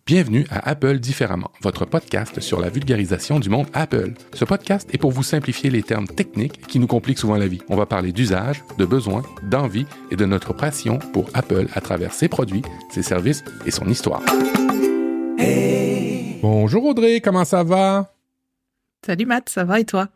Bienvenue à Apple Différemment, votre podcast sur la vulgarisation du monde Apple. Ce podcast est pour vous simplifier les termes techniques qui nous compliquent souvent la vie. On va parler d'usage, de besoins, d'envie et de notre passion pour Apple à travers ses produits, ses services et son histoire. Hey. Bonjour Audrey, comment ça va? Salut Matt, ça va et toi?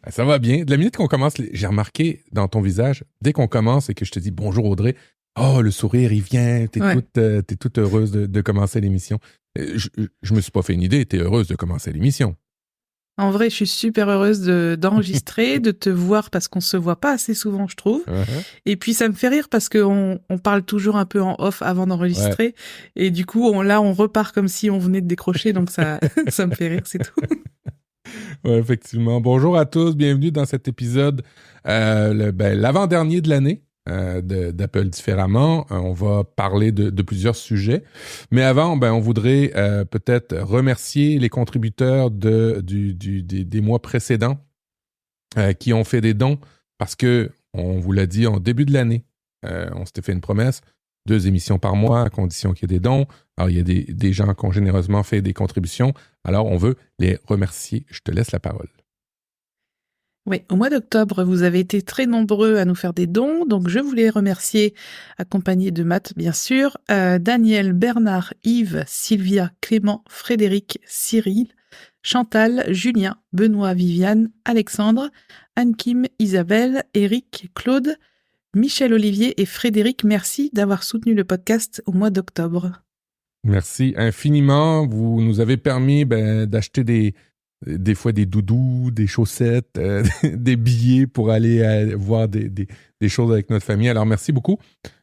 Ça va bien. De la minute qu'on commence, j'ai remarqué dans ton visage, dès qu'on commence et que je te dis bonjour Audrey, oh, le sourire, il vient, t'es toute heureuse de commencer l'émission. Je me suis pas fait une idée, t'es heureuse de commencer l'émission. En vrai, je suis super heureuse d'enregistrer, de te voir parce qu'on se voit pas assez souvent, je trouve. Uh-huh. Et puis ça me fait rire parce qu'on parle toujours un peu en off avant d'enregistrer. Ouais. Et du coup, on repart comme si on venait de décrocher, donc ça, ça me fait rire, c'est tout. Oui, effectivement. Bonjour à tous, bienvenue dans cet épisode, l'avant-dernier de l'année. D'Apple Différemment. On va parler de plusieurs sujets. Mais avant, on voudrait peut-être remercier les contributeurs des mois précédents qui ont fait des dons parce que, on vous l'a dit en début de l'année, on s'était fait une promesse, 2 émissions par mois à condition qu'il y ait des dons. Alors, il y a des gens qui ont généreusement fait des contributions. Alors, on veut les remercier. Je te laisse la parole. Oui, au mois d'octobre, vous avez été très nombreux à nous faire des dons, donc je voulais remercier, accompagné de Matt, bien sûr, Daniel, Bernard, Yves, Sylvia, Clément, Frédéric, Cyril, Chantal, Julien, Benoît, Viviane, Alexandre, Anne-Kim, Isabelle, Eric, Claude, Michel, Olivier et Frédéric. Merci d'avoir soutenu le podcast au mois d'octobre. Merci infiniment. Vous nous avez permis d'acheter des fois des doudous, des chaussettes, des billets pour aller voir des choses avec notre famille. Alors, merci beaucoup.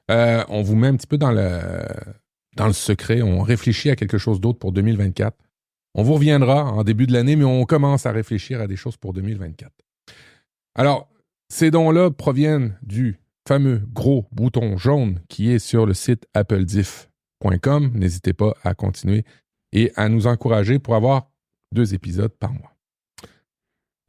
On vous met un petit peu dans le secret. On réfléchit à quelque chose d'autre pour 2024. On vous reviendra en début de l'année, mais on commence à réfléchir à des choses pour 2024. Alors, ces dons-là proviennent du fameux gros bouton jaune qui est sur le site applediff.com. N'hésitez pas à continuer et à nous encourager pour avoir 2 épisodes par mois.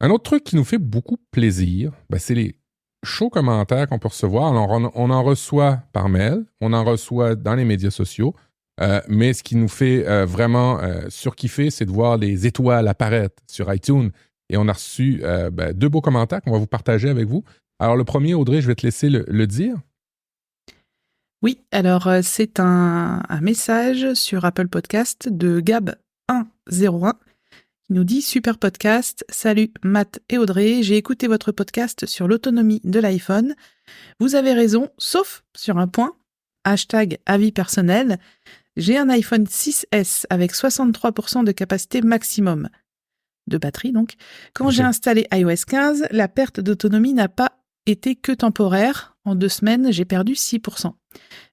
Un autre truc qui nous fait beaucoup plaisir, c'est les chauds commentaires qu'on peut recevoir. Alors, on en reçoit par mail, on en reçoit dans les médias sociaux, mais ce qui nous fait vraiment surkiffer, c'est de voir les étoiles apparaître sur iTunes. Et on a reçu 2 beaux commentaires qu'on va vous partager avec vous. Alors, le premier, Audrey, je vais te laisser le dire. Oui, alors c'est un message sur Apple Podcast de Gab101. Il nous dit « Super podcast, salut Matt et Audrey, j'ai écouté votre podcast sur l'autonomie de l'iPhone. Vous avez raison, sauf sur un point, #avis personnel. J'ai un iPhone 6S avec 63% de capacité maximum de batterie donc. Quand j'ai installé iOS 15, la perte d'autonomie n'a pas été que temporaire. En 2 semaines, j'ai perdu 6%.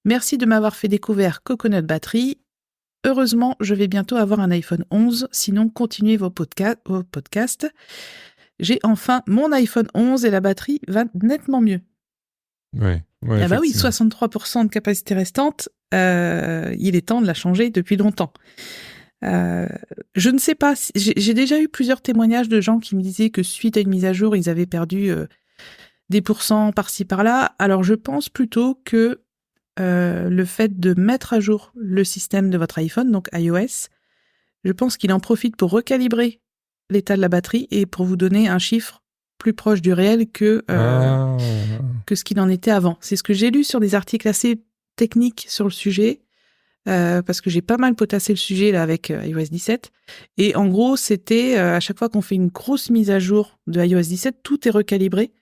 Merci de m'avoir fait découvrir Coconut Battery. Heureusement, je vais bientôt avoir un iPhone 11, sinon continuez vos podcasts. J'ai enfin mon iPhone 11 et la batterie va nettement mieux. » Oui, oui, 63% de capacité restante, il est temps de la changer depuis longtemps. Je ne sais pas, j'ai déjà eu plusieurs témoignages de gens qui me disaient que suite à une mise à jour, ils avaient perdu des pourcents par-ci par-là. Alors je pense plutôt que le fait de mettre à jour le système de votre iPhone, donc iOS, je pense qu'il en profite pour recalibrer l'état de la batterie et pour vous donner un chiffre plus proche du réel que ce qu'il en était avant. C'est ce que j'ai lu sur des articles assez techniques sur le sujet, parce que j'ai pas mal potassé le sujet là avec iOS 17. Et en gros, c'était à chaque fois qu'on fait une grosse mise à jour de iOS 17, tout est recalibré,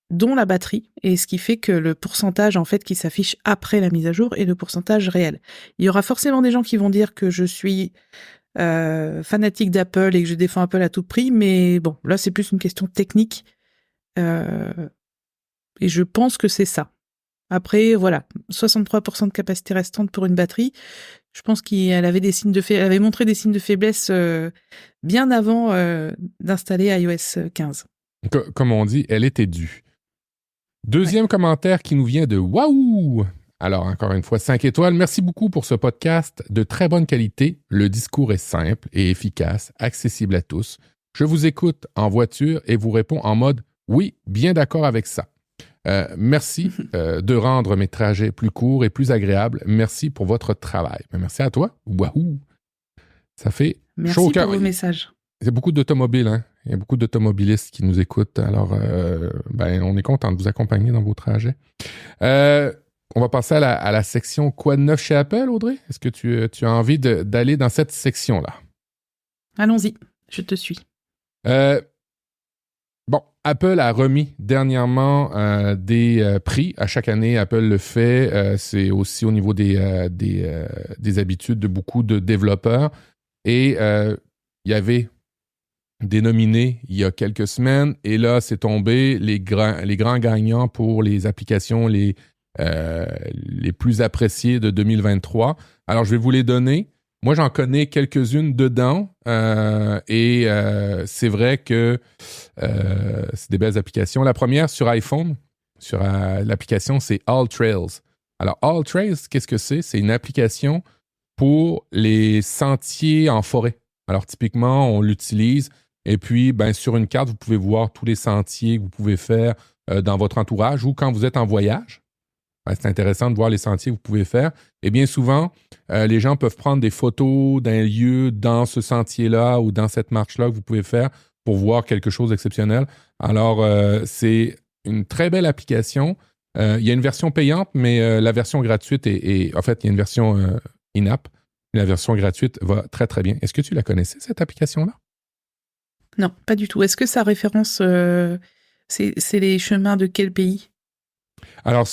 dont la batterie, et ce qui fait que le pourcentage en fait qui s'affiche après la mise à jour est le pourcentage réel. Il y aura forcément des gens qui vont dire que je suis fanatique d'Apple et que je défends Apple à tout prix, mais bon, là c'est plus une question technique, et je pense que c'est ça. Après, voilà, 63% de capacité restante pour une batterie, je pense qu'elle avait elle avait montré des signes de faiblesse bien avant d'installer iOS 15. Comme on dit, elle était due. Deuxième commentaire qui nous vient de Waouh! Alors, encore une fois, 5 étoiles. Merci beaucoup pour ce podcast de très bonne qualité. Le discours est simple et efficace, accessible à tous. Je vous écoute en voiture et vous réponds en mode « Oui, bien d'accord avec ça ». Merci de rendre mes trajets plus courts et plus agréables. Merci pour votre travail. Merci à toi. Wahoo! Ça fait Merci chaud au pour cœur. vos messages. Il y a beaucoup d'automobiles, hein? Il y a beaucoup d'automobilistes qui nous écoutent. Alors, on est content de vous accompagner dans vos trajets. On va passer à la section Quoi de neuf chez Apple, Audrey? Est-ce que tu as envie d'aller dans cette section-là? Allons-y, je te suis. Apple a remis dernièrement des prix. À chaque année, Apple le fait. C'est aussi au niveau des habitudes de beaucoup de développeurs. Et il y avait des nominés il y a quelques semaines. Et là, c'est tombé les grands gagnants pour les applications les plus appréciées de 2023. Alors, je vais vous les donner. Moi, j'en connais quelques-unes dedans et c'est vrai que c'est des belles applications. La première, sur iPhone, sur l'application, c'est AllTrails. Alors, AllTrails, qu'est-ce que c'est? C'est une application pour les sentiers en forêt. Alors, typiquement, on l'utilise et puis, sur une carte, vous pouvez voir tous les sentiers que vous pouvez faire dans votre entourage ou quand vous êtes en voyage. C'est intéressant de voir les sentiers que vous pouvez faire. Et bien souvent, les gens peuvent prendre des photos d'un lieu dans ce sentier-là ou dans cette marche-là que vous pouvez faire pour voir quelque chose d'exceptionnel. Alors, c'est une très belle application. Il y a une version payante, mais la version gratuite en fait, il y a une version in-app. La version gratuite va très, très bien. Est-ce que tu la connaissais, cette application-là? Non, pas du tout. Est-ce que ça référence... c'est les chemins de quel pays? Alors,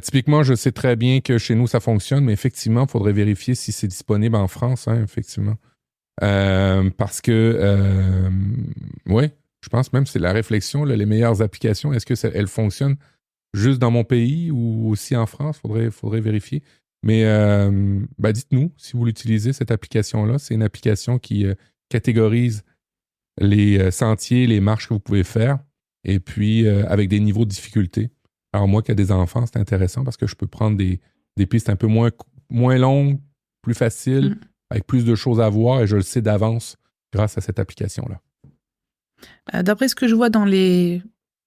typiquement, je sais très bien que chez nous, ça fonctionne, mais effectivement, il faudrait vérifier si c'est disponible en France, hein, effectivement. Parce que, oui, je pense même que c'est la réflexion, là, les meilleures applications, est-ce qu'elles fonctionnent juste dans mon pays ou aussi en France? Faudrait vérifier. Mais dites-nous si vous l'utilisez, cette application-là. C'est une application qui catégorise les sentiers, les marches que vous pouvez faire, et puis avec des niveaux de difficulté. Alors moi qui ai des enfants, c'est intéressant parce que je peux prendre des pistes un peu moins longues, plus faciles, avec plus de choses à voir et je le sais d'avance grâce à cette application-là. D'après ce que je vois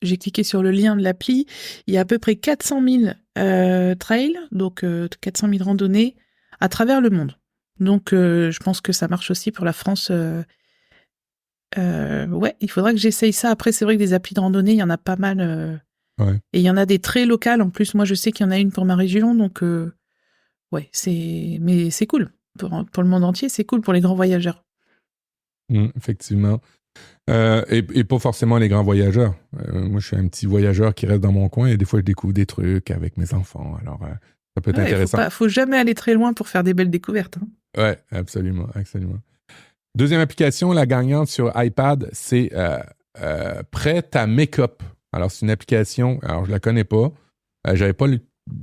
j'ai cliqué sur le lien de l'appli, il y a à peu près 400 000 trails, donc 400 000 randonnées à travers le monde. Donc je pense que ça marche aussi pour la France. Ouais, il faudra que j'essaye ça. Après, c'est vrai que des applis de randonnée, il y en a pas mal... Ouais. Et il y en a des très locales. En plus, moi, je sais qu'il y en a une pour ma région. Donc, ouais, mais c'est cool. Pour le monde entier, c'est cool pour les grands voyageurs. Effectivement. Et pas forcément les grands voyageurs. Moi, je suis un petit voyageur qui reste dans mon coin et des fois, je découvre des trucs avec mes enfants. Alors, ça peut être intéressant. Faut jamais aller très loin pour faire des belles découvertes. Hein. Ouais, absolument, absolument. Deuxième application, la gagnante sur iPad, c'est Prêt à Make-up. Alors, c'est une application, alors je la connais pas. J'avais pas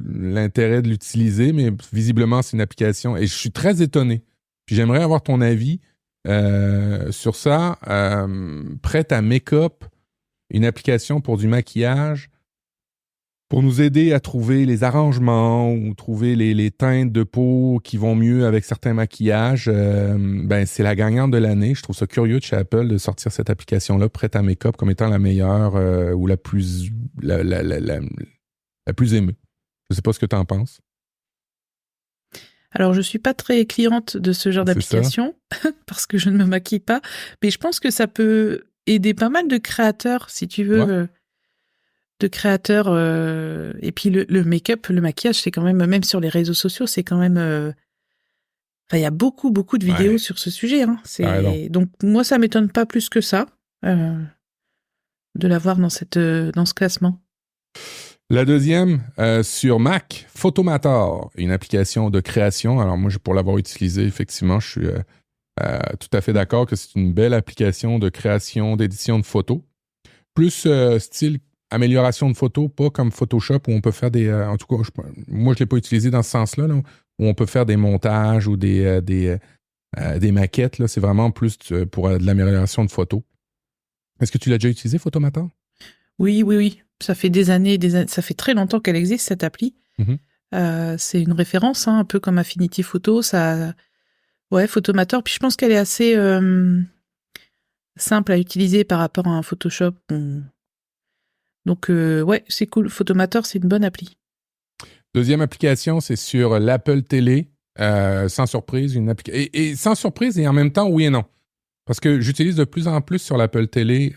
l'intérêt de l'utiliser, mais visiblement, c'est une application et je suis très étonné. Puis j'aimerais avoir ton avis sur ça. Prêt à Make-up, une application pour du maquillage, pour nous aider à trouver les arrangements ou trouver les teintes de peau qui vont mieux avec certains maquillages. C'est la gagnante de l'année. Je trouve ça curieux de chez Apple de sortir cette application-là, Prêt à Make-up, comme étant la meilleure ou la plus aimée. Je ne sais pas ce que tu en penses. Alors, je suis pas très cliente de ce genre d'application parce que je ne me maquille pas, mais je pense que ça peut aider pas mal de créateurs, si tu veux. Ouais. De créateurs et puis le make-up, le maquillage, c'est quand même sur les réseaux sociaux, c'est quand même il y a beaucoup de vidéos sur ce sujet hein. Donc moi ça m'étonne pas plus que ça de l'avoir dans ce classement. La deuxième sur Mac, Photomator, une application de création. Alors moi pour l'avoir utilisé, effectivement, je suis tout à fait d'accord que c'est une belle application de création, d'édition de photos. Plus style amélioration de photos, pas comme Photoshop où on peut faire des... en tout cas, moi, je ne l'ai pas utilisé dans ce sens-là, là, où on peut faire des montages ou des maquettes. Là, c'est vraiment plus pour de l'amélioration de photos. Est-ce que tu l'as déjà utilisé, Photomator? Oui. Ça fait des années, ça fait très longtemps qu'elle existe, cette appli. C'est une référence, hein, un peu comme Affinity Photo. Ouais, Photomator. Puis je pense qu'elle est assez simple à utiliser par rapport à un Photoshop. Donc, ouais, c'est cool. Photomator, c'est une bonne appli. Deuxième application, c'est sur l'Apple Télé. Sans surprise, et sans surprise, et en même temps, oui et non. Parce que j'utilise de plus en plus sur l'Apple Télé,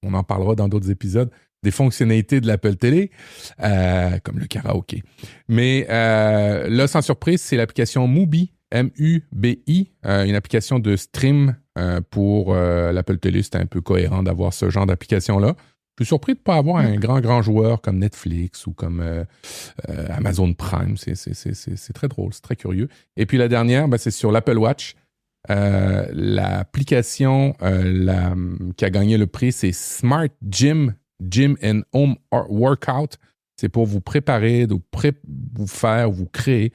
on en parlera dans d'autres épisodes, des fonctionnalités de l'Apple Télé, comme le karaoké. Mais là, sans surprise, c'est l'application Mubi, M-U-B-I, une application de stream pour l'Apple Télé. C'était un peu cohérent d'avoir ce genre d'application-là. Je suis surpris de ne pas avoir un grand joueur comme Netflix ou comme Amazon Prime. C'est très drôle, c'est très curieux. Et puis la dernière, c'est sur l'Apple Watch. L'application qui a gagné le prix, c'est Smart Gym and Home Workout. C'est pour vous préparer, vous créer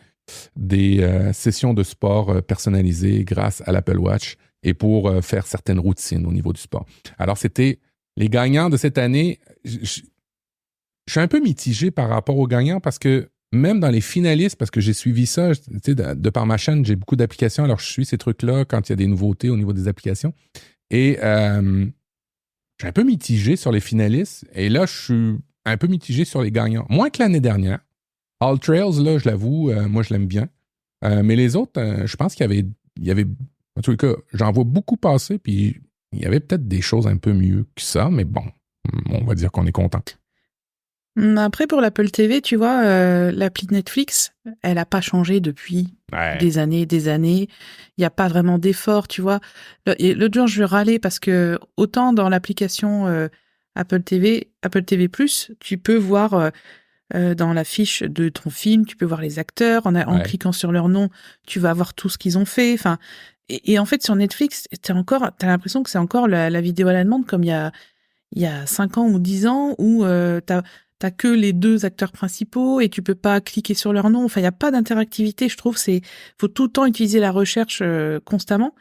des sessions de sport personnalisées grâce à l'Apple Watch et pour faire certaines routines au niveau du sport. Alors, c'était les gagnants de cette année. Je suis un peu mitigé par rapport aux gagnants parce que même dans les finalistes, parce que j'ai suivi ça, de par ma chaîne, j'ai beaucoup d'applications, alors je suis ces trucs-là quand il y a des nouveautés au niveau des applications. Et je suis un peu mitigé sur les finalistes. Et là, je suis un peu mitigé sur les gagnants. Moins que l'année dernière. All Trails, là, je l'avoue, moi, je l'aime bien. Mais les autres, je pense qu'il y avait... En tout cas, j'en vois beaucoup passer, puis il y avait peut-être des choses un peu mieux que ça, mais bon, on va dire qu'on est content. Après, pour l'Apple TV, tu vois, l'appli de Netflix, elle n'a pas changé depuis des années et des années. Il n'y a pas vraiment d'effort, tu vois. L'autre jour, je râlais parce que autant dans l'application Apple TV+, tu peux voir dans la fiche de ton film, tu peux voir les acteurs. En cliquant sur leur nom, tu vas voir tout ce qu'ils ont fait. Enfin, et en fait, sur Netflix, t'as l'impression que c'est encore la vidéo à la demande comme il y a 5 ans ou 10 ans où t'as que les 2 acteurs principaux et tu peux pas cliquer sur leur nom. Enfin, il y a pas d'interactivité, je trouve. Faut tout le temps utiliser la recherche constamment.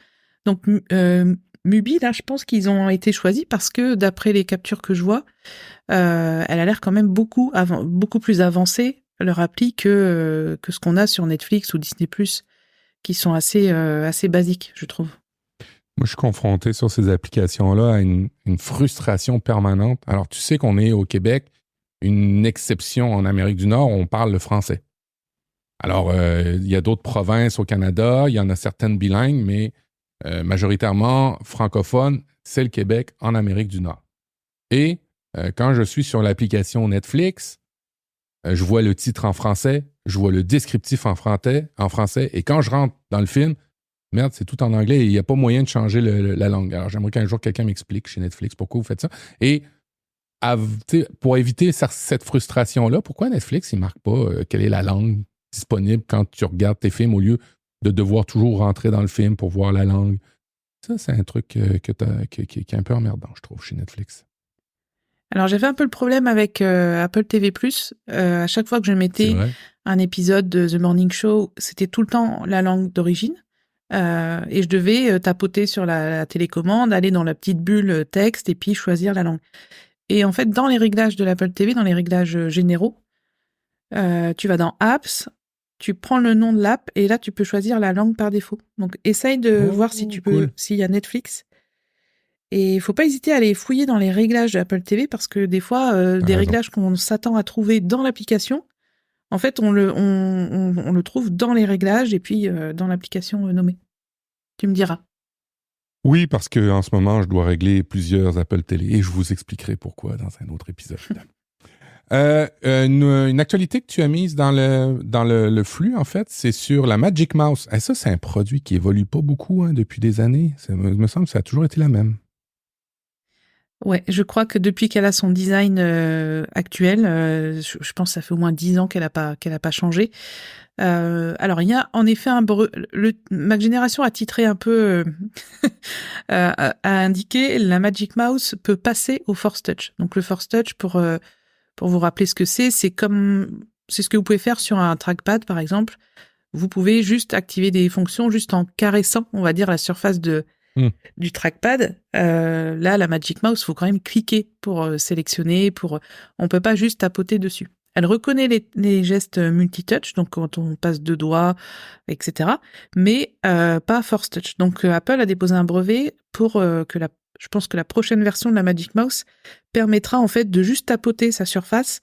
Donc, Mubi, là, je pense qu'ils ont été choisis parce que d'après les captures que je vois, elle a l'air quand même beaucoup plus avancée, leur appli, que ce qu'on a sur Netflix ou Disney+, qui sont assez basiques, je trouve. Moi, je suis confronté sur ces applications-là à une frustration permanente. Alors, tu sais qu'on est au Québec, une exception en Amérique du Nord, on parle le français. Alors, il y a d'autres provinces au Canada, il y en a certaines bilingues, mais majoritairement francophones, c'est le Québec en Amérique du Nord. Et quand je suis sur l'application Netflix, je vois le titre en français, je vois le descriptif en français, et quand je rentre dans le film, merde, c'est tout en anglais et il n'y a pas moyen de changer la langue. Alors, j'aimerais qu'un jour, quelqu'un m'explique chez Netflix pourquoi vous faites ça. Et pour éviter cette frustration-là, pourquoi Netflix, il ne marque pas quelle est la langue disponible quand tu regardes tes films au lieu de devoir toujours rentrer dans le film pour voir la langue? Ça, c'est un truc qui est un peu emmerdant, je trouve, chez Netflix. Alors, j'avais un peu le problème avec Apple TV+. À chaque fois que je mettais un épisode de The Morning Show, c'était tout le temps la langue d'origine. Et je devais tapoter sur la télécommande, aller dans la petite bulle texte et puis choisir la langue. Et en fait, dans les réglages de l'Apple TV, dans les réglages généraux, tu vas dans Apps, tu prends le nom de l'app et là, tu peux choisir la langue par défaut. Donc, essaye de voir si tu peux, s'il y a Netflix. Et il faut pas hésiter à aller fouiller dans les réglages de Apple TV parce que des fois, des réglages qu'on s'attend à trouver dans l'application, en fait, on le trouve dans les réglages et puis dans l'application nommée. Tu me diras. Oui, parce qu'en ce moment, je dois régler plusieurs Apple Télé et je vous expliquerai pourquoi dans un autre épisode. Une actualité que tu as mise dans le flux, en fait, c'est sur la Magic Mouse. Et ça, c'est un produit qui évolue pas beaucoup depuis des années. Ça me semble que ça a toujours été la même. Ouais, je crois que depuis qu'elle a son design actuel, je pense que ça fait au moins 10 ans qu'elle a pas changé. Alors il y a en effet Mac Génération a titré un peu a indiqué la Magic Mouse peut passer au Force Touch. Donc le Force Touch pour vous rappeler ce que c'est ce que vous pouvez faire sur un trackpad par exemple. Vous pouvez juste activer des fonctions juste en caressant, on va dire, la surface du trackpad. Là, la Magic Mouse, faut quand même cliquer pour sélectionner. On peut pas juste tapoter dessus. Elle reconnaît les gestes multi-touch, donc quand on passe 2 doigts, etc. Mais pas force touch. Donc Apple a déposé un brevet pour que je pense que la prochaine version de la Magic Mouse permettra en fait de juste tapoter sa surface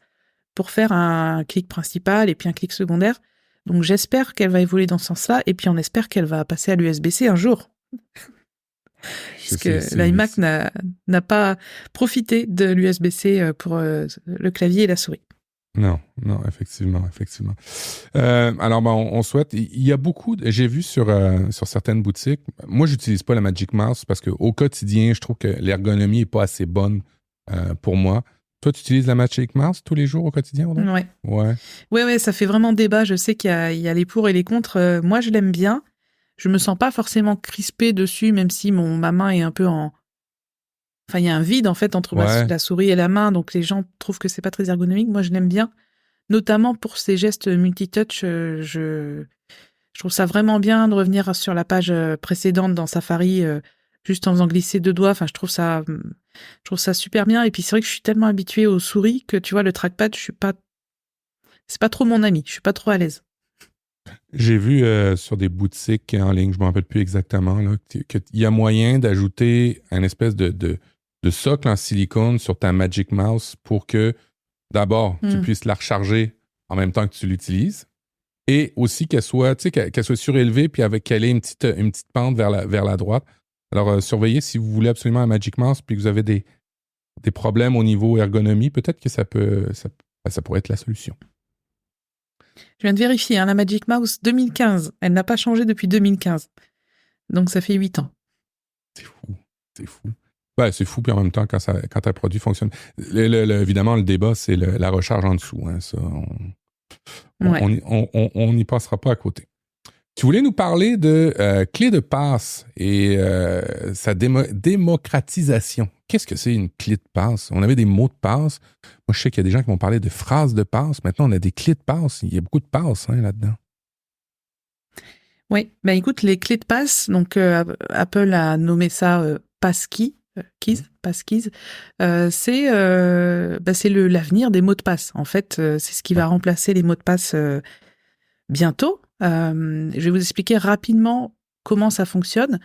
pour faire un clic principal et puis un clic secondaire. Donc j'espère qu'elle va évoluer dans ce sens-là et puis on espère qu'elle va passer à l'USB-C un jour. Parce que l'iMac n'a pas profité de l'USB-C pour le clavier et la souris. Non, effectivement. Alors, on souhaite. Il y a beaucoup. J'ai vu sur certaines boutiques. Moi, j'utilise pas la Magic Mouse parce qu'au quotidien, je trouve que l'ergonomie est pas assez bonne pour moi. Toi, tu utilises la Magic Mouse tous les jours au quotidien, Audrey? Ouais, ça fait vraiment débat. Je sais qu'il y a les pour et les contre. Moi, je l'aime bien. Je me sens pas forcément crispée dessus, même si ma main est un peu en... Enfin, il y a un vide, en fait, entre la souris et la main, donc les gens trouvent que c'est pas très ergonomique. Moi, je l'aime bien, notamment pour ces gestes multitouch. Je trouve ça vraiment bien de revenir sur la page précédente dans Safari, juste en faisant glisser 2 doigts. Enfin, je trouve ça super bien. Et puis, c'est vrai que je suis tellement habituée aux souris que, tu vois, le trackpad, c'est pas trop mon ami. Je suis pas trop à l'aise. J'ai vu sur des boutiques en ligne, je ne me rappelle plus exactement, là, qu'il y a moyen d'ajouter un espèce de socle en silicone sur ta Magic Mouse pour que, d'abord, tu puisses la recharger en même temps que tu l'utilises et aussi qu'elle soit surélevée puis qu'elle ait une petite pente vers la droite. Alors, surveillez si vous voulez absolument la Magic Mouse puis que vous avez des problèmes au niveau ergonomie, peut-être que ça pourrait être la solution. Je viens de vérifier, la Magic Mouse 2015, elle n'a pas changé depuis 2015. Donc ça fait 8 ans. C'est fou. Ben, c'est fou, puis en même temps, quand un produit fonctionne. Évidemment, le débat, c'est la recharge en dessous. Hein, ça, on n'y passera pas à côté. Tu voulais nous parler de clé de passe et sa démocratisation. Qu'est-ce que c'est une clé de passe? On avait des mots de passe. Moi, je sais qu'il y a des gens qui vont parler de phrases de passe. Maintenant, on a des clés de passe. Il y a beaucoup de passes là-dedans. Oui, ben écoute, les clés de passe, donc Apple a nommé ça passkey, passkeys. C'est l'avenir des mots de passe. En fait, c'est ce qui va remplacer les mots de passe bientôt. Je vais vous expliquer rapidement comment ça fonctionne.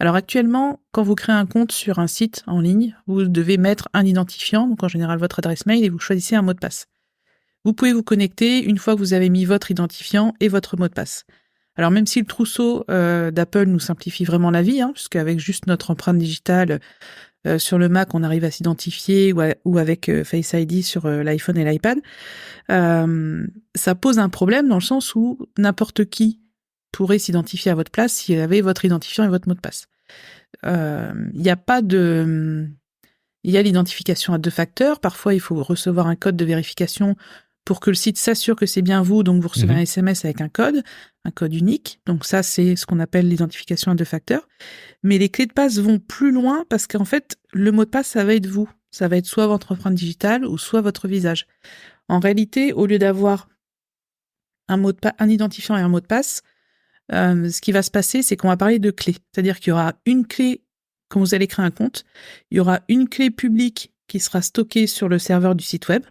Alors actuellement, quand vous créez un compte sur un site en ligne, vous devez mettre un identifiant, donc en général votre adresse mail, et vous choisissez un mot de passe. Vous pouvez vous connecter une fois que vous avez mis votre identifiant et votre mot de passe. Alors même si le trousseau d'Apple nous simplifie vraiment la vie, puisqu'avec juste notre empreinte digitale sur le Mac, on arrive à s'identifier ou avec Face ID sur l'iPhone et l'iPad, ça pose un problème dans le sens où n'importe qui pourrait s'identifier à votre place s'il avait votre identifiant et votre mot de passe. Il y a l'identification à 2 facteurs. Parfois, il faut recevoir un code de vérification pour que le site s'assure que c'est bien vous, donc vous recevez un SMS avec un code unique. Donc ça, c'est ce qu'on appelle l'identification à 2 facteurs. Mais les clés de passe vont plus loin parce qu'en fait, le mot de passe, ça va être vous. Ça va être soit votre empreinte digitale ou soit votre visage. En réalité, au lieu d'avoir un identifiant et un mot de passe, ce qui va se passer, c'est qu'on va parler de clés. C'est-à-dire qu'il y aura une clé, quand vous allez créer un compte, il y aura une clé publique qui sera stockée sur le serveur du site web.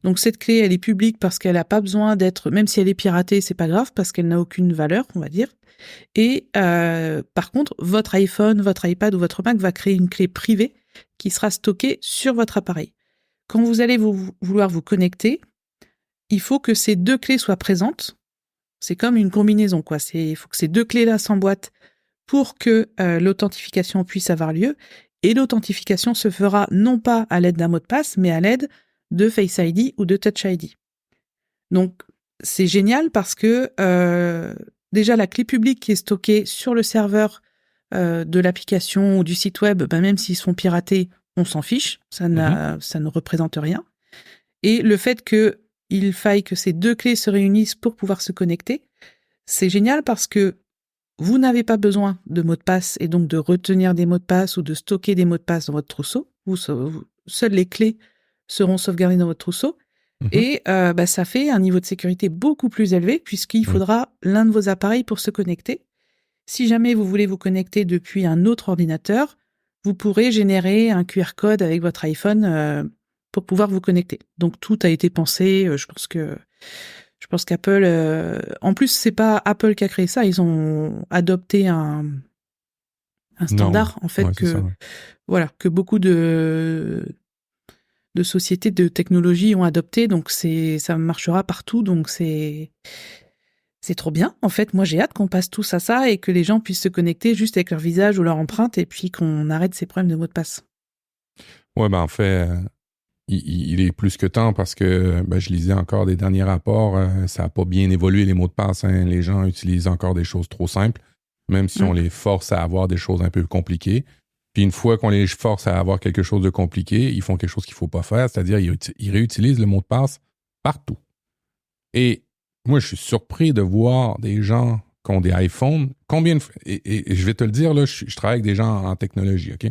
Donc cette clé, elle est publique parce qu'elle n'a pas besoin d'être, même si elle est piratée, c'est pas grave parce qu'elle n'a aucune valeur, on va dire. Et par contre, votre iPhone, votre iPad ou votre Mac va créer une clé privée qui sera stockée sur votre appareil. Quand vous allez vouloir vous connecter, il faut que ces 2 clés soient présentes. C'est comme une combinaison, quoi. Il faut que ces 2 clés-là s'emboîtent pour que l'authentification puisse avoir lieu. Et l'authentification se fera non pas à l'aide d'un mot de passe, mais à l'aide de Face ID ou de Touch ID. Donc, c'est génial parce que déjà, la clé publique qui est stockée sur le serveur de l'application ou du site web, même s'ils sont piratés, on s'en fiche. Ça ne représente rien. Et le fait qu'il faille que ces 2 clés se réunissent pour pouvoir se connecter, c'est génial parce que vous n'avez pas besoin de mots de passe et donc de retenir des mots de passe ou de stocker des mots de passe dans votre trousseau. Seules les clés seront sauvegardées dans votre trousseau. Et ça fait un niveau de sécurité beaucoup plus élevé puisqu'il faudra l'un de vos appareils pour se connecter. Si jamais vous voulez vous connecter depuis un autre ordinateur, vous pourrez générer un QR code avec votre iPhone pour pouvoir vous connecter. Donc tout a été pensé. Je pense qu'Apple, en plus c'est pas Apple qui a créé ça, ils ont adopté un un standard en fait que beaucoup de sociétés de technologie ont adopté, donc ça marchera partout, donc c'est trop bien. En fait, moi j'ai hâte qu'on passe tous à ça et que les gens puissent se connecter juste avec leur visage ou leur empreinte et puis qu'on arrête ces problèmes de mots de passe. Ouais, en fait, il est plus que temps parce que je lisais encore des derniers rapports, ça n'a pas bien évolué les mots de passe, hein. Les gens utilisent encore des choses trop simples, même si on les force à avoir des choses un peu compliquées. Puis une fois qu'on les force à avoir quelque chose de compliqué, ils font quelque chose qu'il ne faut pas faire, c'est-à-dire ils réutilisent le mot de passe partout. Et moi, je suis surpris de voir des gens qui ont des iPhones. Combien de fois, et je vais te le dire, là, je travaille avec des gens en technologie, OK?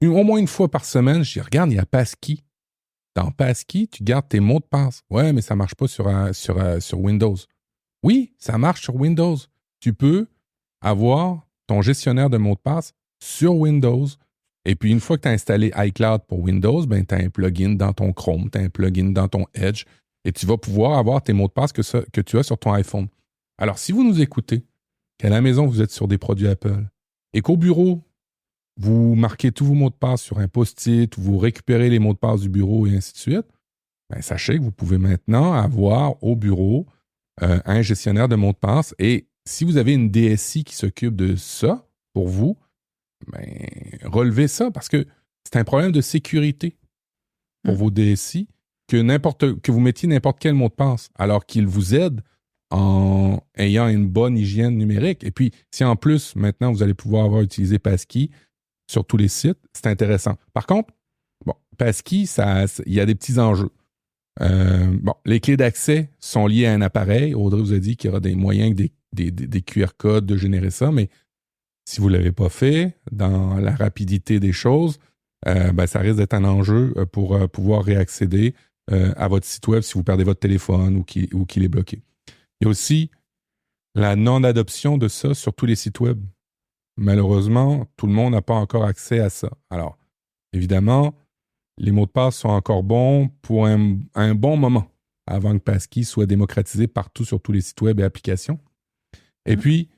Au moins une fois par semaine, je dis, regarde, il y a Passkey. Dans Passkey, tu gardes tes mots de passe. Ouais, mais ça ne marche pas sur Windows. Oui, ça marche sur Windows. Tu peux avoir ton gestionnaire de mots de passe sur Windows. Et puis, une fois que tu as installé iCloud pour Windows, tu as un plugin dans ton Chrome, tu as un plugin dans ton Edge, et tu vas pouvoir avoir tes mots de passe que tu as sur ton iPhone. Alors, si vous nous écoutez, qu'à la maison, vous êtes sur des produits Apple, et qu'au bureau, vous marquez tous vos mots de passe sur un post-it, vous récupérez les mots de passe du bureau et ainsi de suite, sachez que vous pouvez maintenant avoir au bureau un gestionnaire de mots de passe. Et si vous avez une DSI qui s'occupe de ça pour vous, relevez ça parce que c'est un problème de sécurité pour vos DSI que vous mettiez n'importe quel mot de passe alors qu'il vous aide en ayant une bonne hygiène numérique. Et puis, si en plus, maintenant, vous allez pouvoir avoir utilisé Passkey sur tous les sites, c'est intéressant. Par contre, Passkey, il y a des petits enjeux. Les clés d'accès sont liées à un appareil. Audrey vous a dit qu'il y aura des moyens, des QR codes de générer ça, mais si vous ne l'avez pas fait, dans la rapidité des choses, ça risque d'être un enjeu pour pouvoir réaccéder à votre site web si vous perdez votre téléphone ou qu'il est bloqué. Il y a aussi la non-adoption de ça sur tous les sites web. Malheureusement, tout le monde n'a pas encore accès à ça. Alors, évidemment, les mots de passe sont encore bons pour un bon moment avant que Passkey soit démocratisé partout sur tous les sites web et applications. Et puis,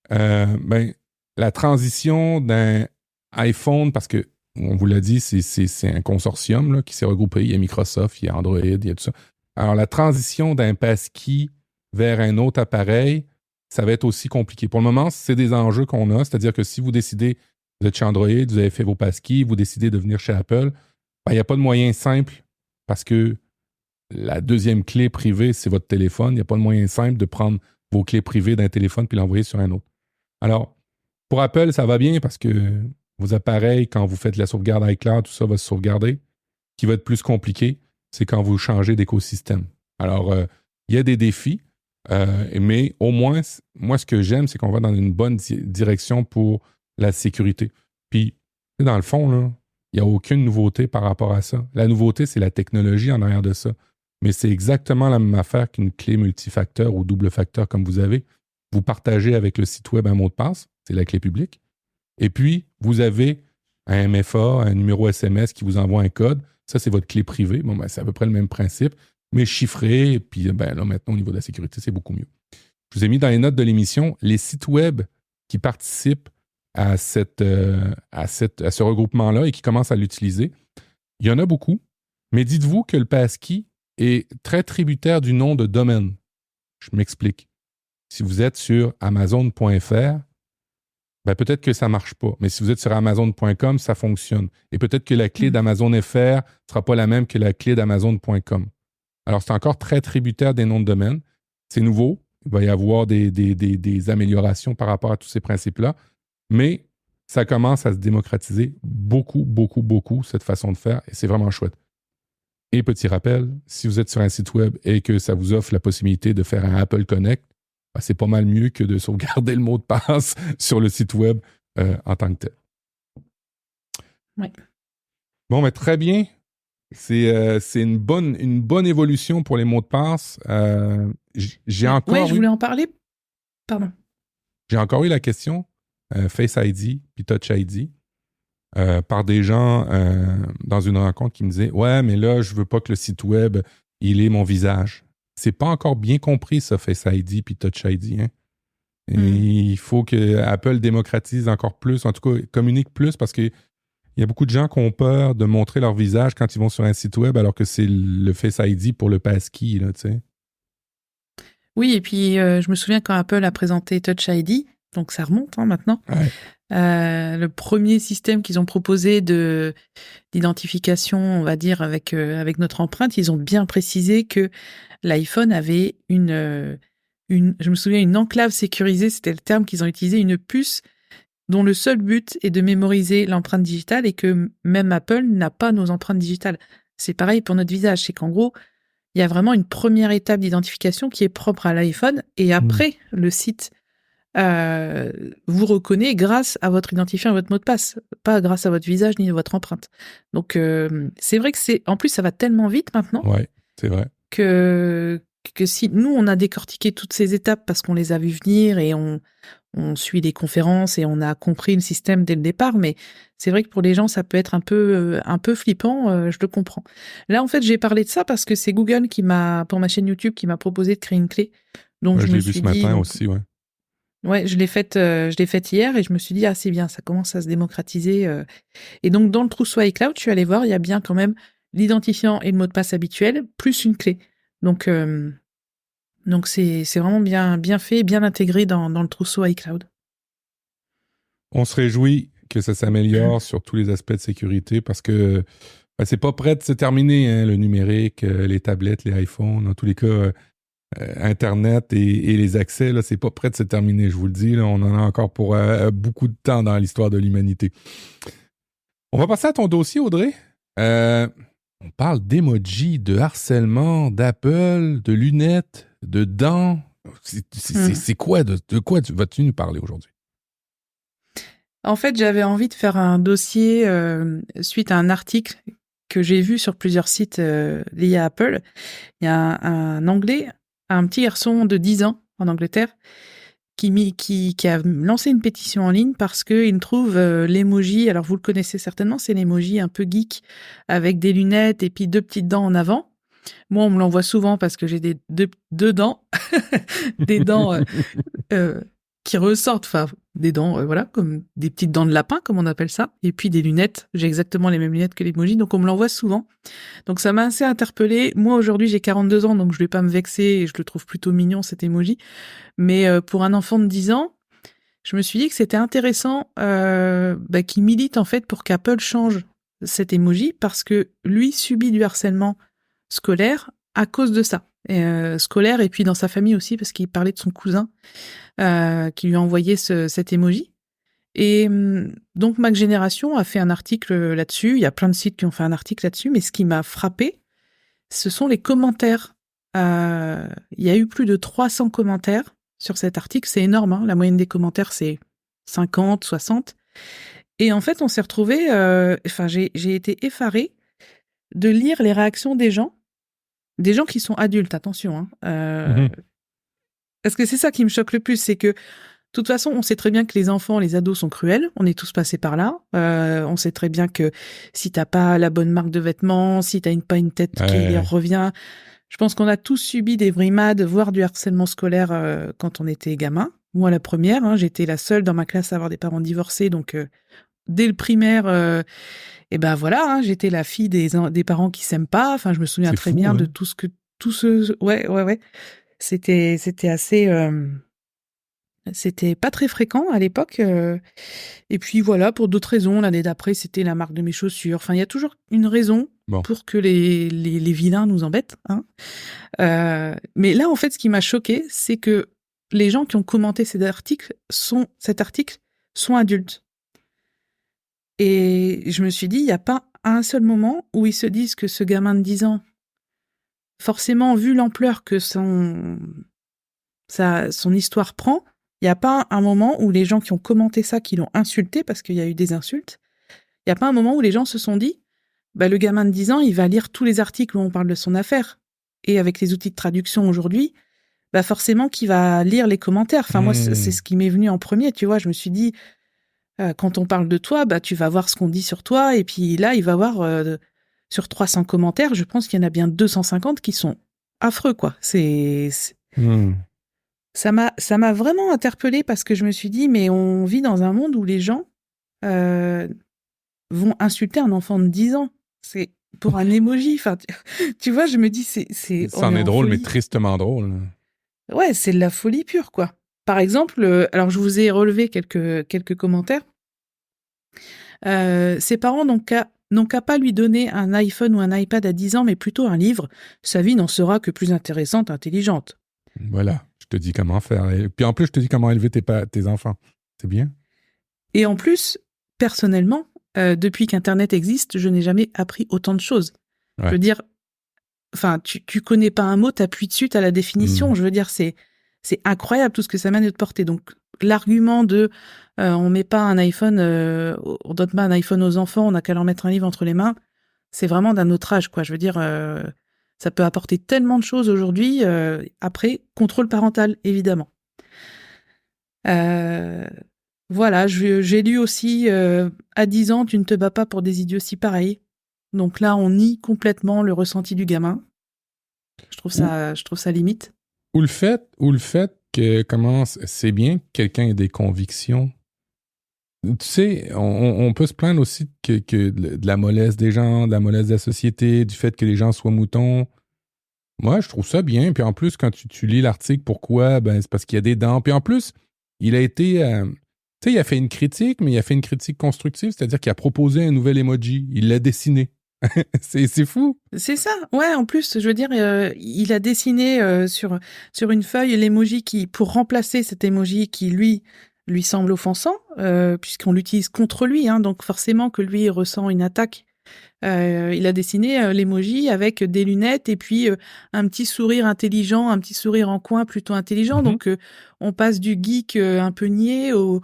la transition d'un iPhone, parce que, on vous l'a dit, c'est un consortium là, qui s'est regroupé. Il y a Microsoft, il y a Android, il y a tout ça. Alors, la transition d'un Passkey vers un autre appareil, ça va être aussi compliqué. Pour le moment, c'est des enjeux qu'on a, c'est-à-dire que si vous décidez, vous êtes chez Android, vous avez fait vos Passkey, vous décidez de venir chez Apple, il n'y a pas de moyen simple parce que la deuxième clé privée, c'est votre téléphone. Il n'y a pas de moyen simple de prendre vos clés privées d'un téléphone puis l'envoyer sur un autre. Alors, pour Apple, ça va bien parce que vos appareils, quand vous faites la sauvegarde iCloud, tout ça va se sauvegarder. Ce qui va être plus compliqué, c'est quand vous changez d'écosystème. Alors, il y a des défis, mais au moins, moi, ce que j'aime, c'est qu'on va dans une bonne direction pour la sécurité. Puis, dans le fond, là, il n'y a aucune nouveauté par rapport à ça. La nouveauté, c'est la technologie en arrière de ça. Mais c'est exactement la même affaire qu'une clé multifacteur ou double facteur comme vous avez. Vous partagez avec le site web un mot de passe, c'est la clé publique. Et puis, vous avez un MFA, un numéro SMS qui vous envoie un code. Ça, c'est votre clé privée. C'est à peu près le même principe, mais chiffré. Et puis, là, maintenant, au niveau de la sécurité, c'est beaucoup mieux. Je vous ai mis dans les notes de l'émission les sites web qui participent à ce regroupement-là et qui commencent à l'utiliser. Il y en a beaucoup, mais dites-vous que le Passkey est très tributaire du nom de domaine. Je m'explique. Si vous êtes sur Amazon.fr, peut-être que ça ne marche pas. Mais si vous êtes sur Amazon.com, ça fonctionne. Et peut-être que la clé d'Amazon FR ne sera pas la même que la clé d'Amazon.com. Alors, c'est encore très tributaire des noms de domaine. C'est nouveau. Il va y avoir des améliorations par rapport à tous ces principes-là. Mais ça commence à se démocratiser beaucoup, beaucoup, beaucoup, cette façon de faire. Et c'est vraiment chouette. Et petit rappel, si vous êtes sur un site web et que ça vous offre la possibilité de faire un Apple Connect, c'est pas mal mieux que de sauvegarder le mot de passe sur le site web en tant que tel. Oui. Bon, très bien. C'est une bonne évolution pour les mots de passe. J'ai encore je voulais en parler. Pardon. J'ai encore eu la question Face ID puis Touch ID par des gens dans une rencontre qui me disaient « Ouais, mais là, je veux pas que le site web, il ait mon visage. » C'est pas encore bien compris, ça, Face ID puis Touch ID. Hein? Et il faut que Apple démocratise encore plus, en tout cas communique plus, parce que il y a beaucoup de gens qui ont peur de montrer leur visage quand ils vont sur un site web, alors que c'est le Face ID pour le passkey, là, tu sais. Oui, et puis je me souviens quand Apple a présenté Touch ID, donc ça remonte maintenant. Ouais. Le premier système qu'ils ont proposé d'identification, on va dire, avec notre empreinte, ils ont bien précisé que l'iPhone avait je me souviens, une enclave sécurisée, c'était le terme qu'ils ont utilisé, une puce dont le seul but est de mémoriser l'empreinte digitale et que même Apple n'a pas nos empreintes digitales. C'est pareil pour notre visage, c'est qu'en gros, il y a vraiment une première étape d'identification qui est propre à l'iPhone et après, le site vous reconnaît grâce à votre identifiant et votre mot de passe, pas grâce à votre visage ni à votre empreinte. Donc, c'est vrai que en plus, ça va tellement vite maintenant. Ouais, c'est vrai. Que si nous, on a décortiqué toutes ces étapes parce qu'on les a vues venir et on suit les conférences et on a compris le système dès le départ, mais c'est vrai que pour les gens, ça peut être un peu flippant, je le comprends. Là, en fait, j'ai parlé de ça parce que c'est Google pour ma chaîne YouTube, qui m'a proposé de créer une clé. Donc, je l'ai vu ce matin aussi, ouais. Ouais, je l'ai faite hier et je me suis dit, ah, c'est bien, ça commence à se démocratiser. Et donc, dans le trousseau iCloud, je suis allée voir, il y a bien quand même l'identifiant et le mot de passe habituel, plus une clé. Donc c'est vraiment bien fait, bien intégré dans le trousseau iCloud. On se réjouit que ça s'améliore sur tous les aspects de sécurité parce que c'est pas prêt de se terminer, hein, le numérique, les tablettes, les iPhones, en tous les cas, Internet et les accès, là, c'est pas prêt de se terminer, je vous le dis. Là, on en a encore pour beaucoup de temps dans l'histoire de l'humanité. On va passer à ton dossier, Audrey. On parle d'emoji, de harcèlement, d'Apple, de lunettes, de dents. C'est quoi? De quoi vas-tu nous parler aujourd'hui? En fait, j'avais envie de faire un dossier suite à un article que j'ai vu sur plusieurs sites liés à Apple. Il y a un Anglais, un petit garçon de 10 ans en Angleterre, qui a lancé une pétition en ligne parce qu'il trouve l'emoji, alors vous le connaissez certainement, c'est l'emoji un peu geek avec des lunettes et puis 2 petites dents en avant. Moi, on me l'envoie souvent parce que j'ai deux dents, des dents qui ressortent, enfin des dents, voilà, comme des petites dents de lapin, comme on appelle ça, et puis des lunettes. J'ai exactement les mêmes lunettes que l'emoji, donc on me l'envoie souvent. Donc ça m'a assez interpellée. Moi, aujourd'hui, j'ai 42 ans, donc je vais pas me vexer et je le trouve plutôt mignon, cet emoji. Mais pour un enfant de 10 ans, je me suis dit que c'était intéressant qu'il milite en fait pour qu'Apple change cet emoji parce que lui subit du harcèlement scolaire à cause de ça. Scolaire et puis dans sa famille aussi parce qu'il parlait de son cousin qui lui a envoyé cet emoji. Et donc Mac Génération a fait un article là-dessus. Il y a plein de sites qui ont fait un article là-dessus, mais ce qui m'a frappé, ce sont les commentaires. Il y a eu plus de 300 commentaires sur cet article. C'est énorme, hein. La moyenne des commentaires, c'est 50, 60. Et en fait, on s'est retrouvés... j'ai été effarée de lire les réactions des gens qui sont adultes, attention. Hein. Parce que c'est ça qui me choque le plus, c'est que, de toute façon, on sait très bien que les enfants, les ados sont cruels, on est tous passés par là. On sait très bien que si t'as pas la bonne marque de vêtements, si t'as pas une tête qui revient... Je pense qu'on a tous subi des brimades, voire du harcèlement scolaire quand on était gamin. Moi, la première, hein, j'étais la seule dans ma classe à avoir des parents divorcés, donc dès le primaire... Et ben voilà, hein, j'étais la fille des parents qui s'aiment pas. Enfin, je me souviens très bien de tout ce. Ouais. C'était assez. C'était pas très fréquent à l'époque. Et puis voilà, pour d'autres raisons. L'année d'après, c'était la marque de mes chaussures. Enfin, il y a toujours une raison pour que les vilains nous embêtent. Hein. Mais là, en fait, ce qui m'a choqué, c'est que les gens qui ont commenté cet article sont adultes. Et je me suis dit, il n'y a pas un seul moment où ils se disent que ce gamin de 10 ans, forcément, vu l'ampleur que son histoire prend, il n'y a pas un moment où les gens qui ont commenté ça, qui l'ont insulté, parce qu'il y a eu des insultes, il n'y a pas un moment où les gens se sont dit, le gamin de 10 ans, il va lire tous les articles où on parle de son affaire. Et avec les outils de traduction aujourd'hui, forcément qu'il va lire les commentaires. Enfin, moi, c'est ce qui m'est venu en premier, tu vois. Je me suis dit... Quand on parle de toi, tu vas voir ce qu'on dit sur toi, et puis là, il va voir sur 300 commentaires, je pense qu'il y en a bien 250 qui sont affreux, quoi. ça m'a vraiment interpellée parce que je me suis dit, mais on vit dans un monde où les gens vont insulter un enfant de 10 ans. C'est pour un emoji. Enfin, tu vois, je me dis, Ça en est drôle, mais tristement drôle. Ouais, c'est de la folie pure, quoi. Par exemple, alors je vous ai relevé quelques commentaires. Ses parents n'ont qu'à pas lui donner un iPhone ou un iPad à 10 ans, mais plutôt un livre. Sa vie n'en sera que plus intéressante, intelligente. Voilà, je te dis comment faire. Et puis en plus, je te dis comment élever tes enfants. C'est bien. Et en plus, personnellement, depuis qu'Internet existe, je n'ai jamais appris autant de choses. Ouais. Je veux dire, enfin, tu connais pas un mot, t'appuies dessus, t'as la définition. Je veux dire, c'est incroyable tout ce que ça mène de porter. Donc, l'argument de on met pas un iPhone, on donne pas un iPhone aux enfants, on n'a qu'à leur mettre un livre entre les mains, c'est vraiment d'un autre âge, quoi. Je veux dire, ça peut apporter tellement de choses aujourd'hui. Après, contrôle parental, évidemment. Voilà, j'ai lu aussi à 10 ans, tu ne te bats pas pour des idioties pareils. Donc là, on nie complètement le ressenti du gamin. Je trouve ça limite. Ou le fait que c'est bien que quelqu'un ait des convictions. Tu sais, on peut se plaindre aussi que de la mollesse des gens, de la mollesse de la société, du fait que les gens soient moutons. Moi, je trouve ça bien. Puis en plus, quand tu lis l'article, pourquoi? Ben, c'est parce qu'il y a des dents. Puis en plus, il a été... tu sais, il a fait une critique, mais il a fait une critique constructive, c'est-à-dire qu'il a proposé un nouvel emoji. Il l'a dessiné. c'est fou. C'est ça. Ouais, en plus, je veux dire, il a dessiné sur une feuille l'emoji pour remplacer cet emoji qui, lui semble offensant, puisqu'on l'utilise contre lui, hein, donc forcément que lui ressent une attaque. Il a dessiné l'emoji avec des lunettes et puis un petit sourire intelligent, un petit sourire en coin plutôt intelligent. Donc, on passe du geek un peu niais au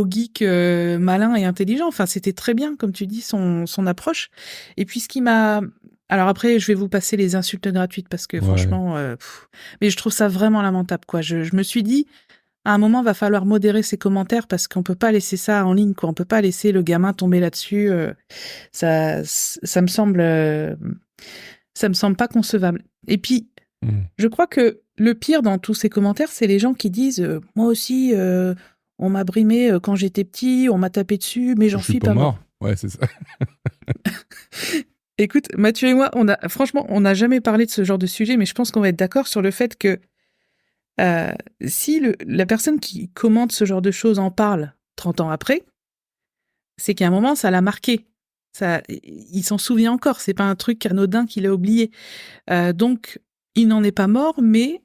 geek malin et intelligent. Enfin, c'était très bien, comme tu dis, son approche. Et puis, ce qui m'a... Alors après, je vais vous passer les insultes gratuites parce que franchement... mais je trouve ça vraiment lamentable, quoi. Je me suis dit... À un moment, va falloir modérer ses commentaires parce qu'on peut pas laisser ça en ligne, quoi. On peut pas laisser le gamin tomber là-dessus. Ça me semble pas concevable. Et puis, je crois que le pire dans tous ces commentaires, c'est les gens qui disent moi aussi, on m'a brimé quand j'étais petit, on m'a tapé dessus, mais j'en suis pas mort. Ouais, c'est ça. Écoute, Mathieu et moi, on n'a jamais parlé de ce genre de sujet, mais je pense qu'on va être d'accord sur le fait que si la personne qui commente ce genre de choses en parle 30 ans après, c'est qu'à un moment, ça l'a marqué. Il s'en souvient encore. C'est pas un truc anodin qu'il a oublié. Donc, il n'en est pas mort, mais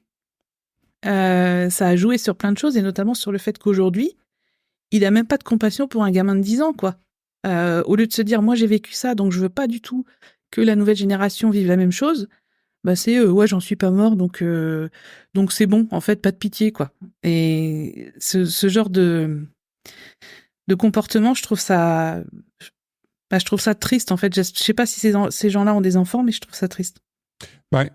ça a joué sur plein de choses, et notamment sur le fait qu'aujourd'hui, il a même pas de compassion pour un gamin de 10 ans, quoi. Au lieu de se dire, moi, j'ai vécu ça, donc je veux pas du tout que la nouvelle génération vive la même chose. Bah c'est ouais, j'en suis pas mort, donc c'est bon, en fait, pas de pitié, quoi. Et ce genre de comportement, je trouve ça triste, en fait. Je sais pas si ces gens-là ont des enfants, mais je trouve ça triste. Ben,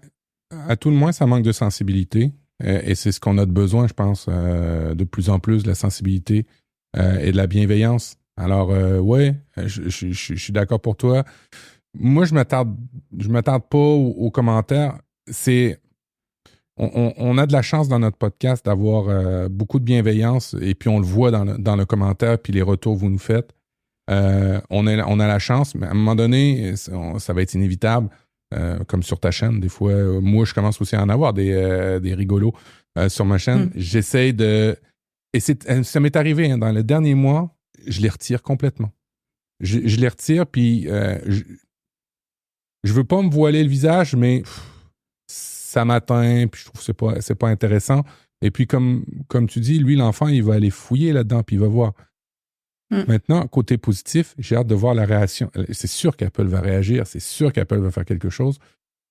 à tout le moins, ça manque de sensibilité. Et c'est ce qu'on a de besoin, je pense, de plus en plus, de la sensibilité et de la bienveillance. Alors, ouais, je suis d'accord pour toi. Moi, je m'attarde pas aux commentaires. On a de la chance dans notre podcast d'avoir beaucoup de bienveillance, et puis on le voit dans le commentaire, puis les retours que vous nous faites. On a la chance, mais à un moment donné, ça va être inévitable, comme sur ta chaîne. Des fois, moi, je commence aussi à en avoir des rigolos sur ma chaîne. J'essaie de... Et ça m'est arrivé, hein, dans le dernier mois, je les retire complètement. Je les retire, puis... je veux pas me voiler le visage, mais ça m'atteint, puis je trouve que c'est pas intéressant. Et puis, comme tu dis, lui, l'enfant, il va aller fouiller là-dedans, puis il va voir. Maintenant, côté positif, j'ai hâte de voir la réaction. C'est sûr qu'Apple va réagir, c'est sûr qu'Apple va faire quelque chose.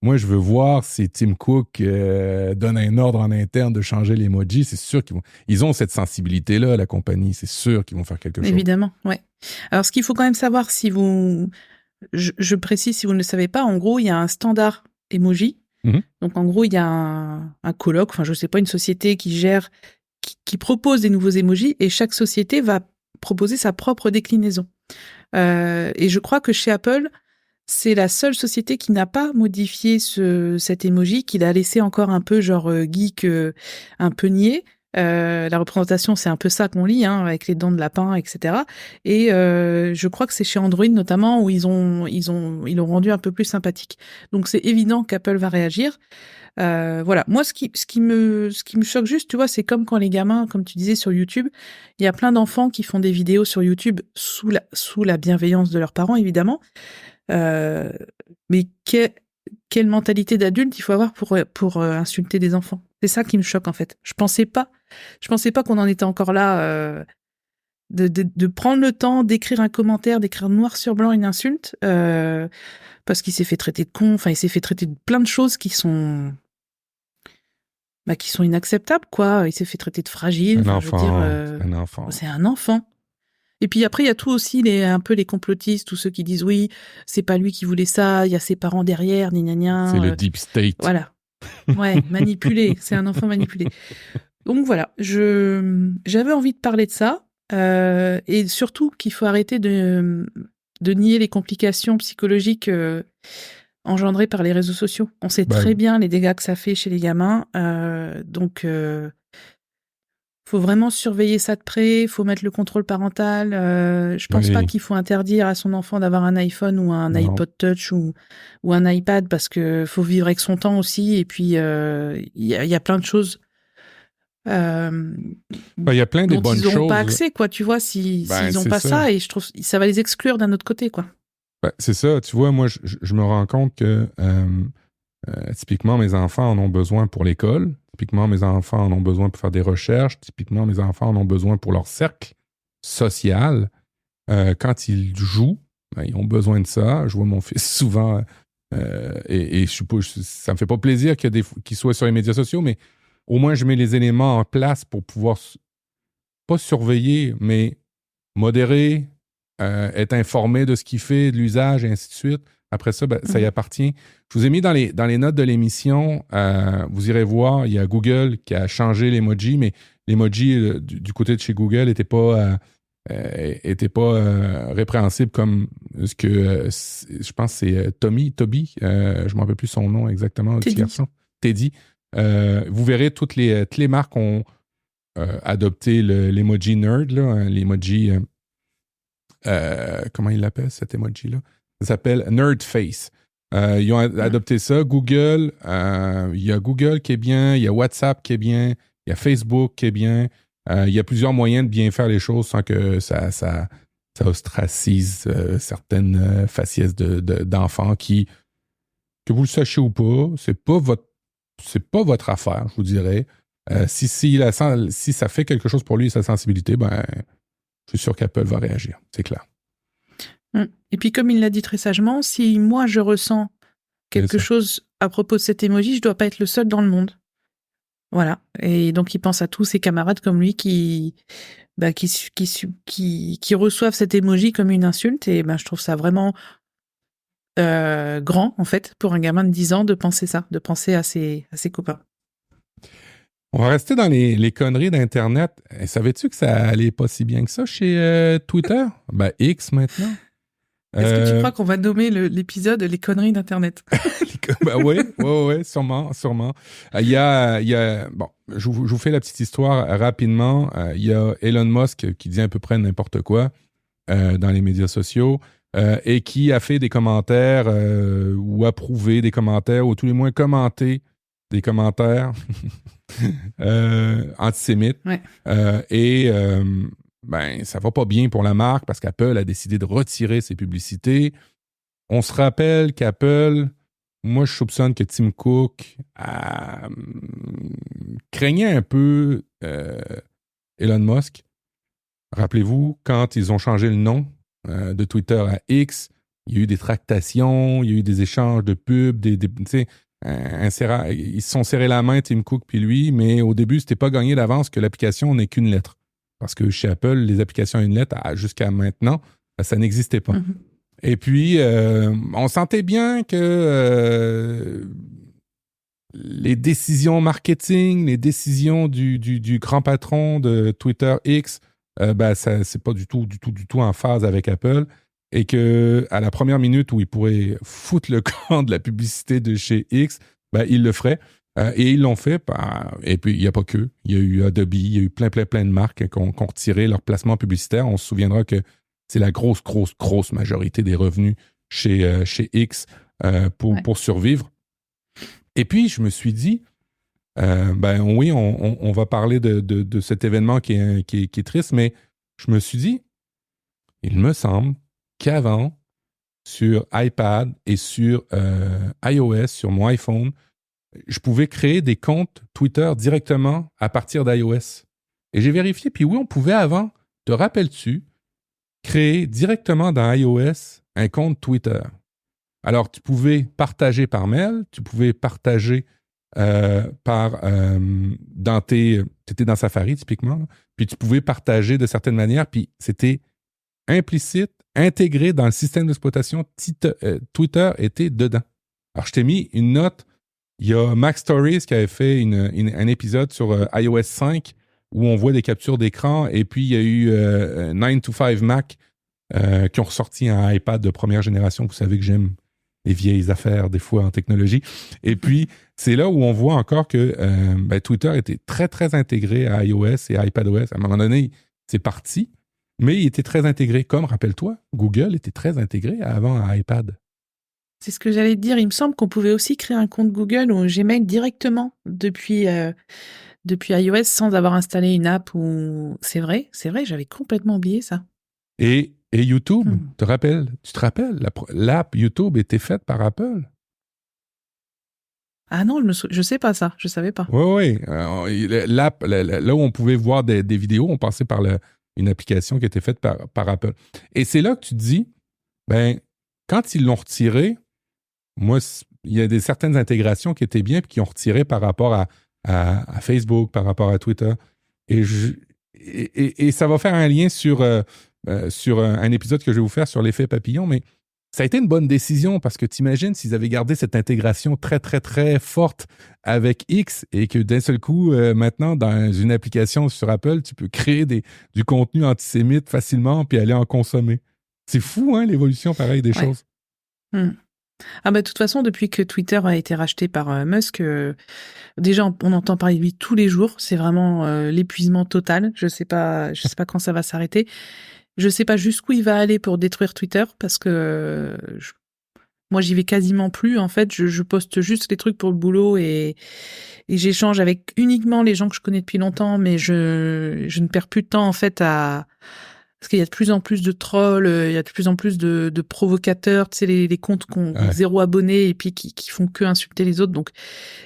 Moi, je veux voir si Tim Cook donne un ordre en interne de changer l'emoji. C'est sûr ils ont cette sensibilité-là, la compagnie. C'est sûr qu'ils vont faire quelque chose. Évidemment, ouais. Alors, ce qu'il faut quand même savoir, si vous... Je précise, si vous ne le savez pas, en gros, il y a un standard emoji. Donc, en gros, il y a un colloque, enfin, je sais pas, une société qui gère, qui propose des nouveaux emojis, et chaque société va proposer sa propre déclinaison. Et je crois que chez Apple, c'est la seule société qui n'a pas modifié cet emoji, qu'il a laissé encore un peu genre geek, un peu niais. La représentation, c'est un peu ça qu'on lit, hein, avec les dents de lapin, etc. Et je crois que c'est chez Android notamment où ils l'ont rendu un peu plus sympathique. Donc c'est évident qu'Apple va réagir. Voilà. Moi, ce qui me choque juste, tu vois, c'est comme quand les gamins, comme tu disais sur YouTube, il y a plein d'enfants qui font des vidéos sur YouTube sous la bienveillance de leurs parents, évidemment. Mais quelle mentalité d'adulte il faut avoir pour insulter des enfants. C'est ça qui me choque, en fait. Je pensais pas qu'on en était encore là, de prendre le temps d'écrire un commentaire, d'écrire noir sur blanc une insulte, parce qu'il s'est fait traiter de con, enfin, il s'est fait traiter de plein de choses qui sont inacceptables, quoi. Il s'est fait traiter de fragile. Un enfin, enfant, je veux dire, un enfant. c'est un enfant. Et puis après, il y a tout aussi, un peu les complotistes, tous ceux qui disent oui, c'est pas lui qui voulait ça, il y a ses parents derrière, gna. C'est le deep state. Voilà. Ouais, manipulé. C'est un enfant manipulé. Donc voilà, j'avais envie de parler de ça, et surtout qu'il faut arrêter de nier les complications psychologiques engendrées par les réseaux sociaux. On sait très bien les dégâts que ça fait chez les gamins, donc faut vraiment surveiller ça de près, faut mettre le contrôle parental. Je pense pas qu'il faut interdire à son enfant d'avoir un iPhone ou un iPod Touch ou un iPad, parce que faut vivre avec son temps aussi. Et puis il y a plein de choses. Il y a plein de bonnes choses. Ils n'auront pas accès, quoi. Tu vois, s'ils n'ont pas ça, et je trouve ça va les exclure d'un autre côté, quoi. C'est ça. Tu vois, moi, je me rends compte que typiquement, mes enfants en ont besoin pour l'école. Typiquement, mes enfants en ont besoin pour faire des recherches. Typiquement, mes enfants en ont besoin pour leur cercle social. Quand ils jouent, ils ont besoin de ça. Je vois mon fils souvent, et ça me fait pas plaisir qu'il soit sur les médias sociaux, mais au moins, je mets les éléments en place pour pouvoir, pas surveiller, mais modérer, être informé de ce qu'il fait, de l'usage, et ainsi de suite. Après ça, ça y appartient. Je vous ai mis dans les notes de l'émission, vous irez voir, il y a Google qui a changé l'emoji, mais l'emoji du côté de chez Google n'était pas répréhensible comme ce que je pense c'est Toby, je ne me rappelle plus son nom exactement, le petit garçon. Teddy. Vous verrez, toutes les marques ont adopté l'emoji nerd, là, hein, l'emoji... comment il l'appelle, cet emoji-là? Ça s'appelle Nerd Face. Ils ont adopté ça. Google, il y a Google qui est bien, il y a WhatsApp qui est bien, il y a Facebook qui est bien. Il y a plusieurs moyens de bien faire les choses sans que ça ostracise certaines faciès d'enfants qui, que vous le sachiez ou pas, c'est pas votre affaire, je vous dirais. Si ça fait quelque chose pour lui et sa sensibilité, je suis sûr qu'Apple va réagir, c'est clair. Et puis, comme il l'a dit très sagement, si moi je ressens quelque chose à propos de cet emoji, je dois pas être le seul dans le monde. Voilà. Et donc, il pense à tous ses camarades comme lui qui reçoivent cet emoji comme une insulte. Et je trouve ça vraiment grand, en fait, pour un gamin de 10 ans de penser ça, de penser à ses copains. On va rester dans les conneries d'Internet. Et savais-tu que ça allait pas si bien que ça chez Twitter? X maintenant. Est-ce que tu crois qu'on va nommer l'épisode « Les conneries d'Internet » ? Oui, sûrement. Il y a bon, je vous fais la petite histoire rapidement. Il y a Elon Musk qui dit à peu près n'importe quoi dans les médias sociaux et qui a fait des commentaires ou approuvé des commentaires, ou tout le moins commenté des commentaires antisémites. Ouais. Ça va pas bien pour la marque parce qu'Apple a décidé de retirer ses publicités. On se rappelle qu'Apple, moi je soupçonne que Tim Cook craignait un peu Elon Musk. Rappelez-vous, quand ils ont changé le nom de Twitter à X, il y a eu des tractations, il y a eu des échanges de pubs, ils se sont serrés la main, Tim Cook puis lui, mais au début, c'était pas gagné d'avance que l'application n'est qu'une lettre. Parce que chez Apple, les applications à une lettre, jusqu'à maintenant, ça n'existait pas. Mm-hmm. Et puis, on sentait bien que les décisions marketing, les décisions du grand patron de Twitter X, ça, c'est pas du tout en phase avec Apple. Et qu'à la première minute où il pourrait foutre le camp de la publicité de chez X, il le ferait. Et ils l'ont fait. Et puis, il n'y a pas que. Il y a eu Adobe, il y a eu plein de marques qui ont retiré leur placement publicitaire. On se souviendra que c'est la grosse majorité des revenus chez X pour survivre. Et puis, je me suis dit, oui, on va parler de cet événement qui est triste, mais je me suis dit, il me semble qu'avant, sur iPad et sur iOS, sur mon iPhone, je pouvais créer des comptes Twitter directement à partir d'iOS. Et j'ai vérifié, puis oui, on pouvait avant, te rappelles-tu, créer directement dans iOS un compte Twitter. Alors, tu pouvais partager par mail, tu pouvais partager t'étais dans Safari typiquement, là, puis tu pouvais partager de certaines manières, puis c'était implicite, intégré dans le système d'exploitation, Twitter était dedans. Alors, je t'ai mis une note. Il y a Mac Stories qui avait fait un épisode sur iOS 5 où on voit des captures d'écran, et puis il y a eu 9to5 Mac qui ont ressorti un iPad de première génération. Vous savez que j'aime les vieilles affaires des fois en technologie. Et puis, c'est là où on voit encore que Twitter était très, très intégré à iOS et iPadOS. À un moment donné, c'est parti, mais il était très intégré. Comme, rappelle-toi, Google était très intégré avant à iPad. C'est ce que j'allais te dire. Il me semble qu'on pouvait aussi créer un compte Google ou Gmail directement depuis iOS sans avoir installé une app. C'est vrai, j'avais complètement oublié ça. Et YouTube, tu te rappelles, l'app YouTube était faite par Apple. Ah non, je sais pas ça, je savais pas. Oui. L'app, là où on pouvait voir des vidéos, on passait par une application qui était faite par Apple. Et c'est là que tu te dis, quand ils l'ont retiré, moi, il y a certaines intégrations qui étaient bien et qui ont retiré par rapport à Facebook, par rapport à Twitter. Et ça va faire un lien sur un épisode que je vais vous faire sur l'effet papillon, mais ça a été une bonne décision parce que t'imagines s'ils avaient gardé cette intégration très, très, très forte avec X et que d'un seul coup, maintenant, dans une application sur Apple, tu peux créer du contenu antisémite facilement puis aller en consommer. C'est fou, hein, l'évolution pareille des choses. Ah de toute façon, depuis que Twitter a été racheté par Musk, déjà on entend parler de lui tous les jours. C'est vraiment l'épuisement total. Je sais pas quand ça va s'arrêter. Je sais pas jusqu'où il va aller pour détruire Twitter parce que moi j'y vais quasiment plus. En fait, je poste juste les trucs pour le boulot et j'échange avec uniquement les gens que je connais depuis longtemps, mais je ne perds plus de temps en fait parce qu'il y a de plus en plus de trolls, il y a de plus en plus de provocateurs, tu sais, les comptes qui ont 0 abonné et puis qui font que insulter les autres. Donc,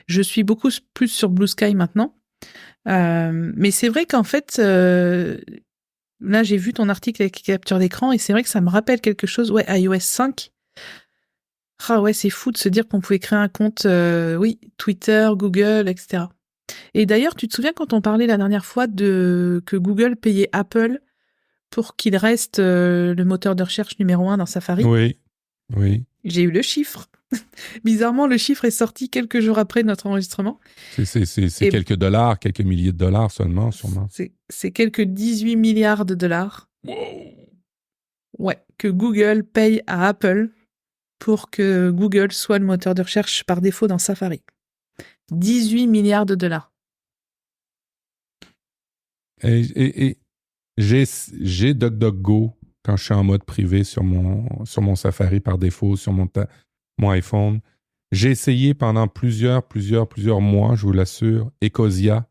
je suis beaucoup plus sur Blue Sky maintenant. Mais c'est vrai qu'en fait, là, j'ai vu ton article avec capture d'écran et c'est vrai que ça me rappelle quelque chose. Ouais, iOS 5. Ah ouais, c'est fou de se dire qu'on pouvait créer un compte, Twitter, Google, etc. Et d'ailleurs, tu te souviens quand on parlait la dernière fois que Google payait Apple pour qu'il reste le moteur de recherche numéro 1 dans Safari. Oui. J'ai eu le chiffre. Bizarrement, le chiffre est sorti quelques jours après notre enregistrement. C'est quelques dollars, quelques milliers de dollars seulement, sûrement. C'est quelques 18 milliards de dollars. Wow. Ouais, que Google paye à Apple pour que Google soit le moteur de recherche par défaut dans Safari. 18 milliards de dollars. Et j'ai DuckDuckGo quand je suis en mode privé sur mon Safari par défaut, sur mon iPhone. J'ai essayé pendant plusieurs mois, je vous l'assure, Ecosia,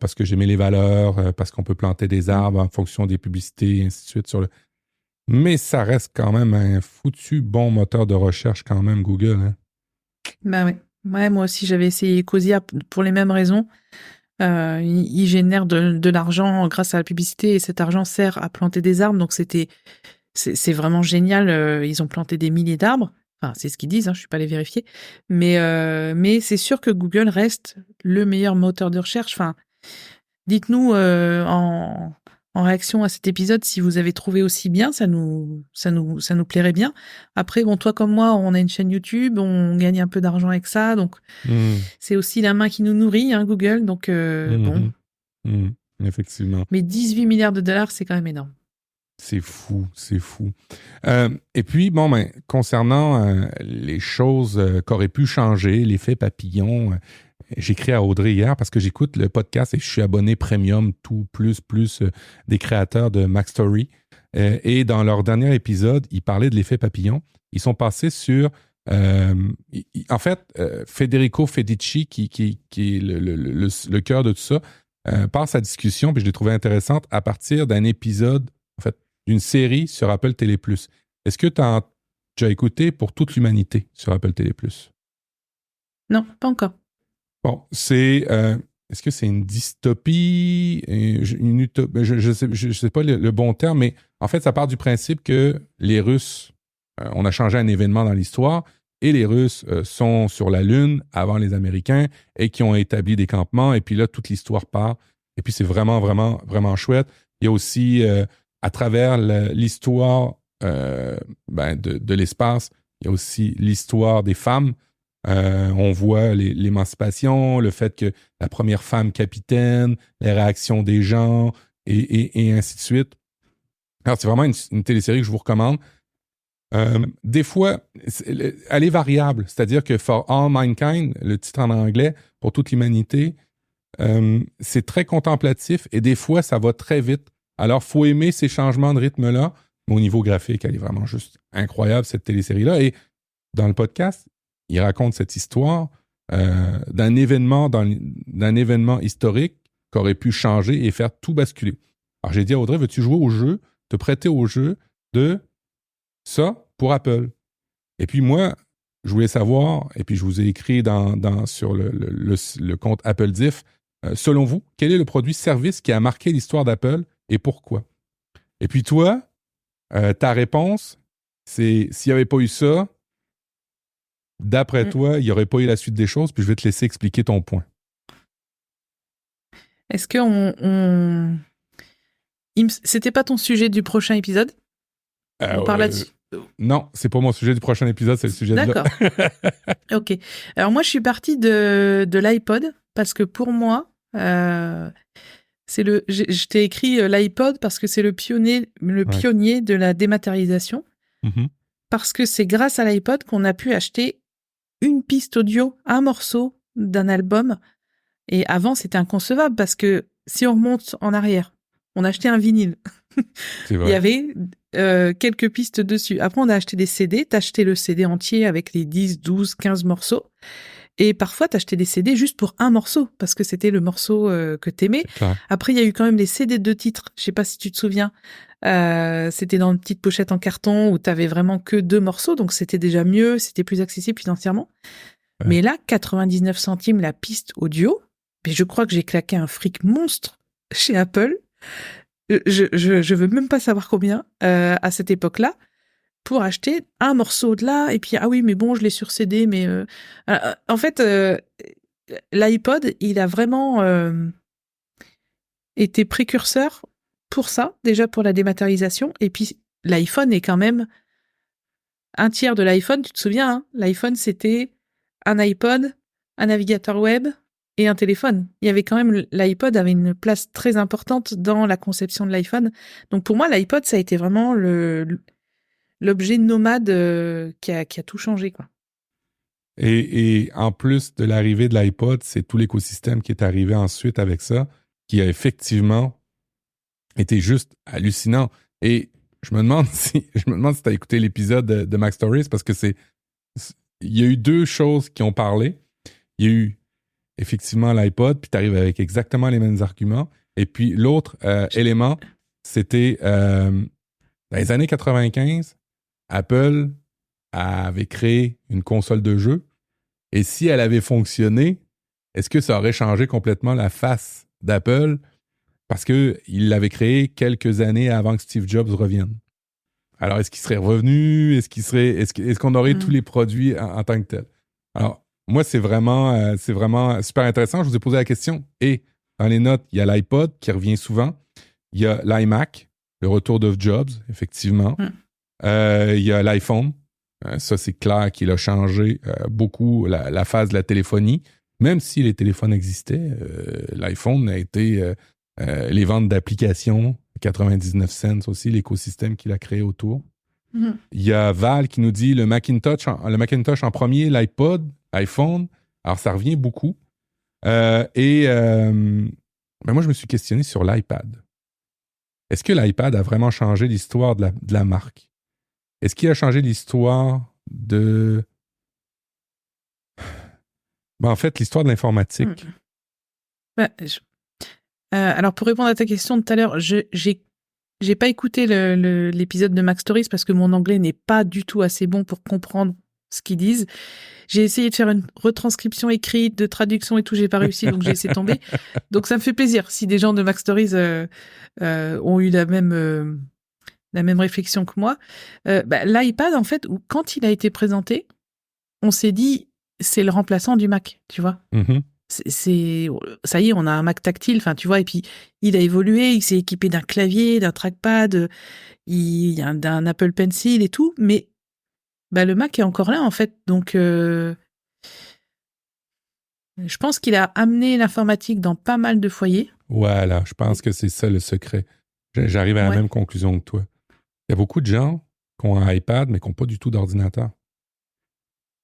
parce que j'aimais les valeurs, parce qu'on peut planter des arbres en fonction des publicités, et ainsi de suite. Mais ça reste quand même un foutu bon moteur de recherche quand même, Google. Hein? Oui. Ouais, moi aussi, j'avais essayé Ecosia pour les mêmes raisons. Ils génèrent de l'argent grâce à la publicité et cet argent sert à planter des arbres. Donc c'est vraiment génial. Ils ont planté des milliers d'arbres. Enfin, c'est ce qu'ils disent. Je suis pas allée vérifier. Mais c'est sûr que Google reste le meilleur moteur de recherche. Enfin, dites-nous en réaction à cet épisode si vous avez trouvé aussi bien. Ça nous plairait bien. Après, bon, toi comme moi, on a une chaîne YouTube, on gagne un peu d'argent avec ça, donc c'est aussi la main qui nous nourrit, hein, Google. Donc bon. Effectivement. Mais 18 milliards de dollars, c'est quand même énorme. C'est fou. Et puis, concernant les choses qu'auraient pu changer, l'effet papillon, j'écris à Audrey hier parce que j'écoute le podcast et je suis abonné premium, tout plus des créateurs de MacStory. Et dans leur dernier épisode, ils parlaient de l'effet papillon. Ils sont passés sur... en fait, Federico Fedici, qui est le cœur de tout ça, part sa discussion, puis je l'ai trouvée intéressante, à partir d'un épisode, en fait, d'une série sur Apple TV+. Est-ce que tu as écouté Pour toute l'humanité sur Apple TV+? Non, pas encore. Bon, c'est... est-ce que c'est une dystopie? Une utopie? Je sais pas le bon terme, mais en fait, ça part du principe que les Russes, on a changé un événement dans l'histoire, et les Russes sont sur la Lune avant les Américains et qui ont établi des campements. Et puis là, toute l'histoire part. Et puis c'est vraiment, vraiment, vraiment chouette. Il y a aussi, à travers l'histoire de l'espace, il y a aussi l'histoire des femmes. On voit l'émancipation, le fait que la première femme capitaine, les réactions des gens et ainsi de suite. Alors, c'est vraiment une télésérie que je vous recommande. Des fois, elle est variable, c'est-à-dire que For All Mankind, le titre en anglais, pour toute l'humanité, c'est très contemplatif et des fois, ça va très vite. Alors, il faut aimer ces changements de rythme-là, mais au niveau graphique, elle est vraiment juste incroyable, cette télésérie-là. Et dans le podcast, il raconte cette histoire d'un événement historique qui aurait pu changer et faire tout basculer. Alors, j'ai dit à Audrey, veux-tu jouer au jeu, te prêter au jeu de ça pour Apple? Et puis moi, je voulais savoir, et puis je vous ai écrit sur le compte Apple Diff, selon vous, quel est le produit-service qui a marqué l'histoire d'Apple et pourquoi? Et puis toi, ta réponse, c'est s'il n'y avait pas eu ça, d'après toi, il n'y aurait pas eu la suite des choses, puis je vais te laisser expliquer ton point. Est-ce que c'était pas ton sujet du prochain épisode? On parle là-dessus. Non, c'est pas mon sujet du prochain épisode, c'est le sujet de là. D'accord. Ok. Alors moi, je suis partie de l'iPod parce que pour moi, je t'ai écrit l'iPod parce que c'est le pionnier de la dématérialisation. Mm-hmm. Parce que c'est grâce à l'iPod qu'on a pu acheter une piste audio, un morceau d'un album. Et avant, c'était inconcevable parce que si on remonte en arrière, on achetait un vinyle. C'est vrai. Il y avait quelques pistes dessus. Après, on a acheté des CD. T'achetais le CD entier avec les 10, 12, 15 morceaux. Et parfois, t'achetais des CD juste pour un morceau parce que c'était le morceau que t'aimais. Après, il y a eu quand même les CD de titres. Je sais pas si tu te souviens. C'était dans une petite pochette en carton où t'avais vraiment que 2 morceaux. Donc, c'était déjà mieux. C'était plus accessible financièrement. Ouais. Mais là, 99 centimes la piste audio. Mais je crois que j'ai claqué un fric monstre chez Apple. Je veux même pas savoir combien à cette époque-là pour acheter un morceau de là et puis ah oui mais bon je l'ai sur CD mais en fait l'iPod il a vraiment été précurseur pour ça déjà pour la dématérialisation et puis l'iPhone est quand même un tiers de l'iPhone, tu te souviens hein, l'iPhone c'était un iPod, un navigateur web et un téléphone. Il y avait quand même, l'iPod avait une place très importante dans la conception de l'iPhone. Donc pour moi, l'iPod, ça a été vraiment l'objet nomade qui a tout changé, quoi. Et en plus de l'arrivée de l'iPod, c'est tout l'écosystème qui est arrivé ensuite avec ça, qui a effectivement été juste hallucinant. Et je me demande si tu as écouté l'épisode de MacStories parce que il y a eu 2 choses qui ont parlé. Il y a eu effectivement l'iPod, puis tu arrives avec exactement les mêmes arguments. Et puis l'autre élément, c'était dans les années 95, Apple avait créé une console de jeu. Et si elle avait fonctionné, est-ce que ça aurait changé complètement la face d'Apple? Parce qu'il l'avait créé quelques années avant que Steve Jobs revienne. Alors, est-ce qu'il serait revenu? Est-ce qu'on aurait tous les produits en tant que tel? Alors, moi, c'est vraiment super intéressant. Je vous ai posé la question. Et dans les notes, il y a l'iPod qui revient souvent. Il y a l'iMac, le retour de Jobs, effectivement. Il y a l'iPhone. Ça, c'est clair qu'il a changé beaucoup la phase de la téléphonie. Même si les téléphones existaient, l'iPhone a été les ventes d'applications, 99 cents aussi, l'écosystème qu'il a créé autour. Il y a Val qui nous dit le Macintosh en premier, l'iPod, iPhone. Alors, ça revient beaucoup. Moi, je me suis questionné sur l'iPad. Est-ce que l'iPad a vraiment changé l'histoire de la marque? Est-ce qu'il a changé l'histoire de... en fait, l'histoire de l'informatique. Alors, pour répondre à ta question de tout à l'heure, j'ai pas écouté l'épisode de Mac Stories parce que mon anglais n'est pas du tout assez bon pour comprendre ce qu'ils disent. J'ai essayé de faire une retranscription écrite, de traduction et tout, j'ai pas réussi, donc j'ai laissé tomber. Donc ça me fait plaisir si des gens de Mac Stories ont eu la même réflexion que moi. L'iPad, en fait, quand il a été présenté, on s'est dit c'est le remplaçant du Mac, tu vois. Mm-hmm. Ça y est, on a un Mac tactile, enfin tu vois, et puis il a évolué, il s'est équipé d'un clavier, d'un trackpad, d'un Apple Pencil et tout, mais le Mac est encore là en fait, donc je pense qu'il a amené l'informatique dans pas mal de foyers. Voilà, je pense que c'est ça le secret. J'arrive à la même conclusion que toi. Il y a beaucoup de gens qui ont un iPad mais qui n'ont pas du tout d'ordinateur.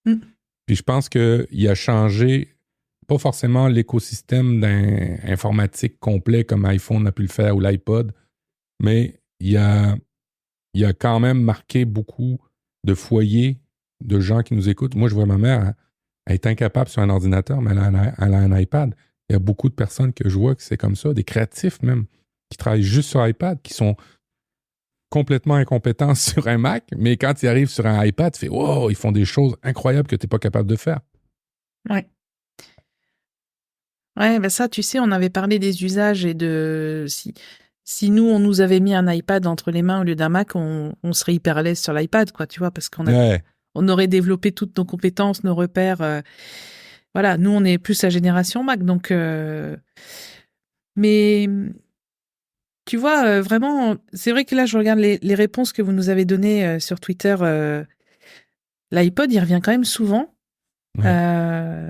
Puis je pense qu'il a changé pas forcément l'écosystème d'informatique complet comme iPhone a pu le faire ou l'iPod, mais il a quand même marqué beaucoup de foyers de gens qui nous écoutent. Moi, je vois ma mère, elle est incapable sur un ordinateur, mais elle a un iPad. Il y a beaucoup de personnes que je vois que c'est comme ça, des créatifs même, qui travaillent juste sur iPad, qui sont complètement incompétents sur un Mac, mais quand ils arrivent sur un iPad, tu fais « Wow, ils font des choses incroyables que tu n'es pas capable de faire. » Ouais. Ouais, ça, tu sais, on avait parlé des usages et de... Si nous, on nous avait mis un iPad entre les mains au lieu d'un Mac, on serait hyper à l'aise sur l'iPad, quoi, tu vois, parce on aurait développé toutes nos compétences, nos repères. Voilà, nous, on est plus la génération Mac, donc... Mais... Tu vois, vraiment, c'est vrai que là, je regarde les réponses que vous nous avez données sur Twitter. L'iPod, il revient quand même souvent. Ouais.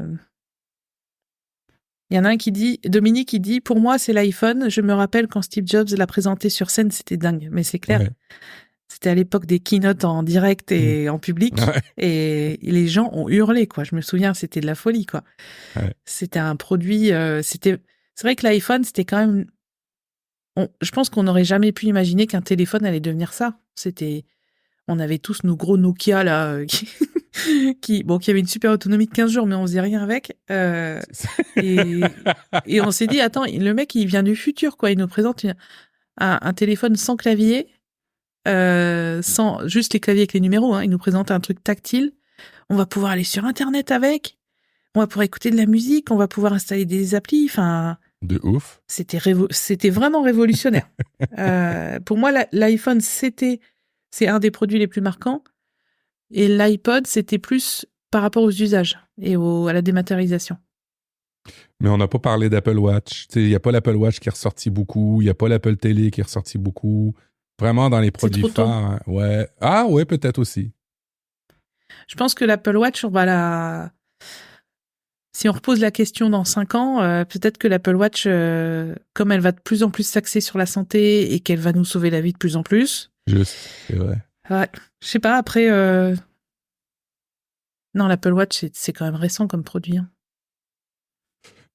Il y en a un qui dit, Dominique, qui dit, pour moi, c'est l'iPhone. Je me rappelle quand Steve Jobs l'a présenté sur scène, c'était dingue. Mais c'est clair. Ouais. C'était à l'époque des keynotes en direct et en public. Ouais. Et les gens ont hurlé, quoi. Je me souviens, c'était de la folie, quoi. Ouais. C'était un produit, c'est vrai que l'iPhone, c'était quand même, je pense qu'on n'aurait jamais pu imaginer qu'un téléphone allait devenir ça. On avait tous nos gros Nokia, là, qui avait une super autonomie de 15 jours, mais on faisait rien avec. Et on s'est dit, attends, le mec, il vient du futur, quoi. Il nous présente un téléphone sans clavier, sans juste les claviers avec les numéros, hein. Il nous présente un truc tactile. On va pouvoir aller sur Internet avec. On va pouvoir écouter de la musique. On va pouvoir installer des applis. Enfin. De ouf. C'était vraiment révolutionnaire. Pour moi, l'iPhone, c'est un des produits les plus marquants. Et l'iPod, c'était plus par rapport aux usages et à la dématérialisation. Mais on n'a pas parlé d'Apple Watch. Il n'y a pas l'Apple Watch qui est ressorti beaucoup. Il n'y a pas l'Apple Télé qui est ressorti beaucoup. Vraiment dans les produits phares. Hein. Ouais. Ah ouais, peut-être aussi. Je pense que l'Apple Watch, si on repose la question dans 5 ans, peut-être que l'Apple Watch, comme elle va de plus en plus s'axer sur la santé et qu'elle va nous sauver la vie de plus en plus. Juste, c'est vrai. Ouais, je sais pas, après... Non, l'Apple Watch, c'est quand même récent comme produit. Hein.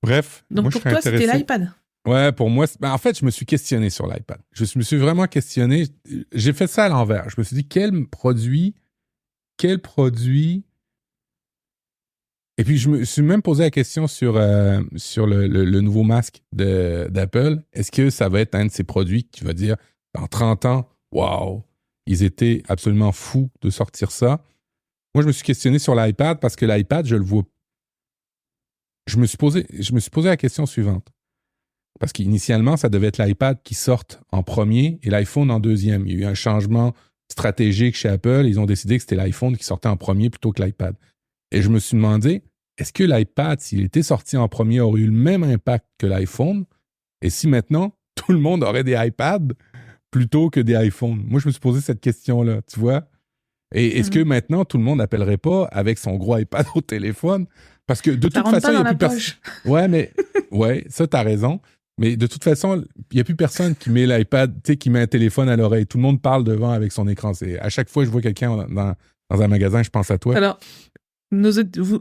Bref. Donc moi, pour toi, c'était l'iPad? Ouais, pour moi... en fait, je me suis questionné sur l'iPad. Je me suis vraiment questionné. J'ai fait ça à l'envers. Je me suis dit, quel produit... Et puis, je me suis même posé la question sur le nouveau masque d'Apple. Est-ce que ça va être un de ces produits qui va dire, dans 30 ans, waouh, ils étaient absolument fous de sortir ça. Moi, je me suis questionné sur l'iPad parce que l'iPad, je le vois. Je me suis posé la question suivante. Parce qu'initialement, ça devait être l'iPad qui sorte en premier et l'iPhone en deuxième. Il y a eu un changement stratégique chez Apple. Ils ont décidé que c'était l'iPhone qui sortait en premier plutôt que l'iPad. Et je me suis demandé, est-ce que l'iPad, s'il était sorti en premier, aurait eu le même impact que l'iPhone? Et si maintenant, tout le monde aurait des iPads plutôt que des iPhones? Moi, je me suis posé cette question-là, tu vois? Et est-ce que maintenant, tout le monde n'appellerait pas avec son gros iPad au téléphone? Parce que de toute façon, il n'y a plus personne. Ouais, mais ça, t'as raison. Mais de toute façon, il n'y a plus personne qui met l'iPad, tu sais, qui met un téléphone à l'oreille. Tout le monde parle devant avec son écran. À chaque fois que je vois quelqu'un dans un magasin, je pense à toi. Alors,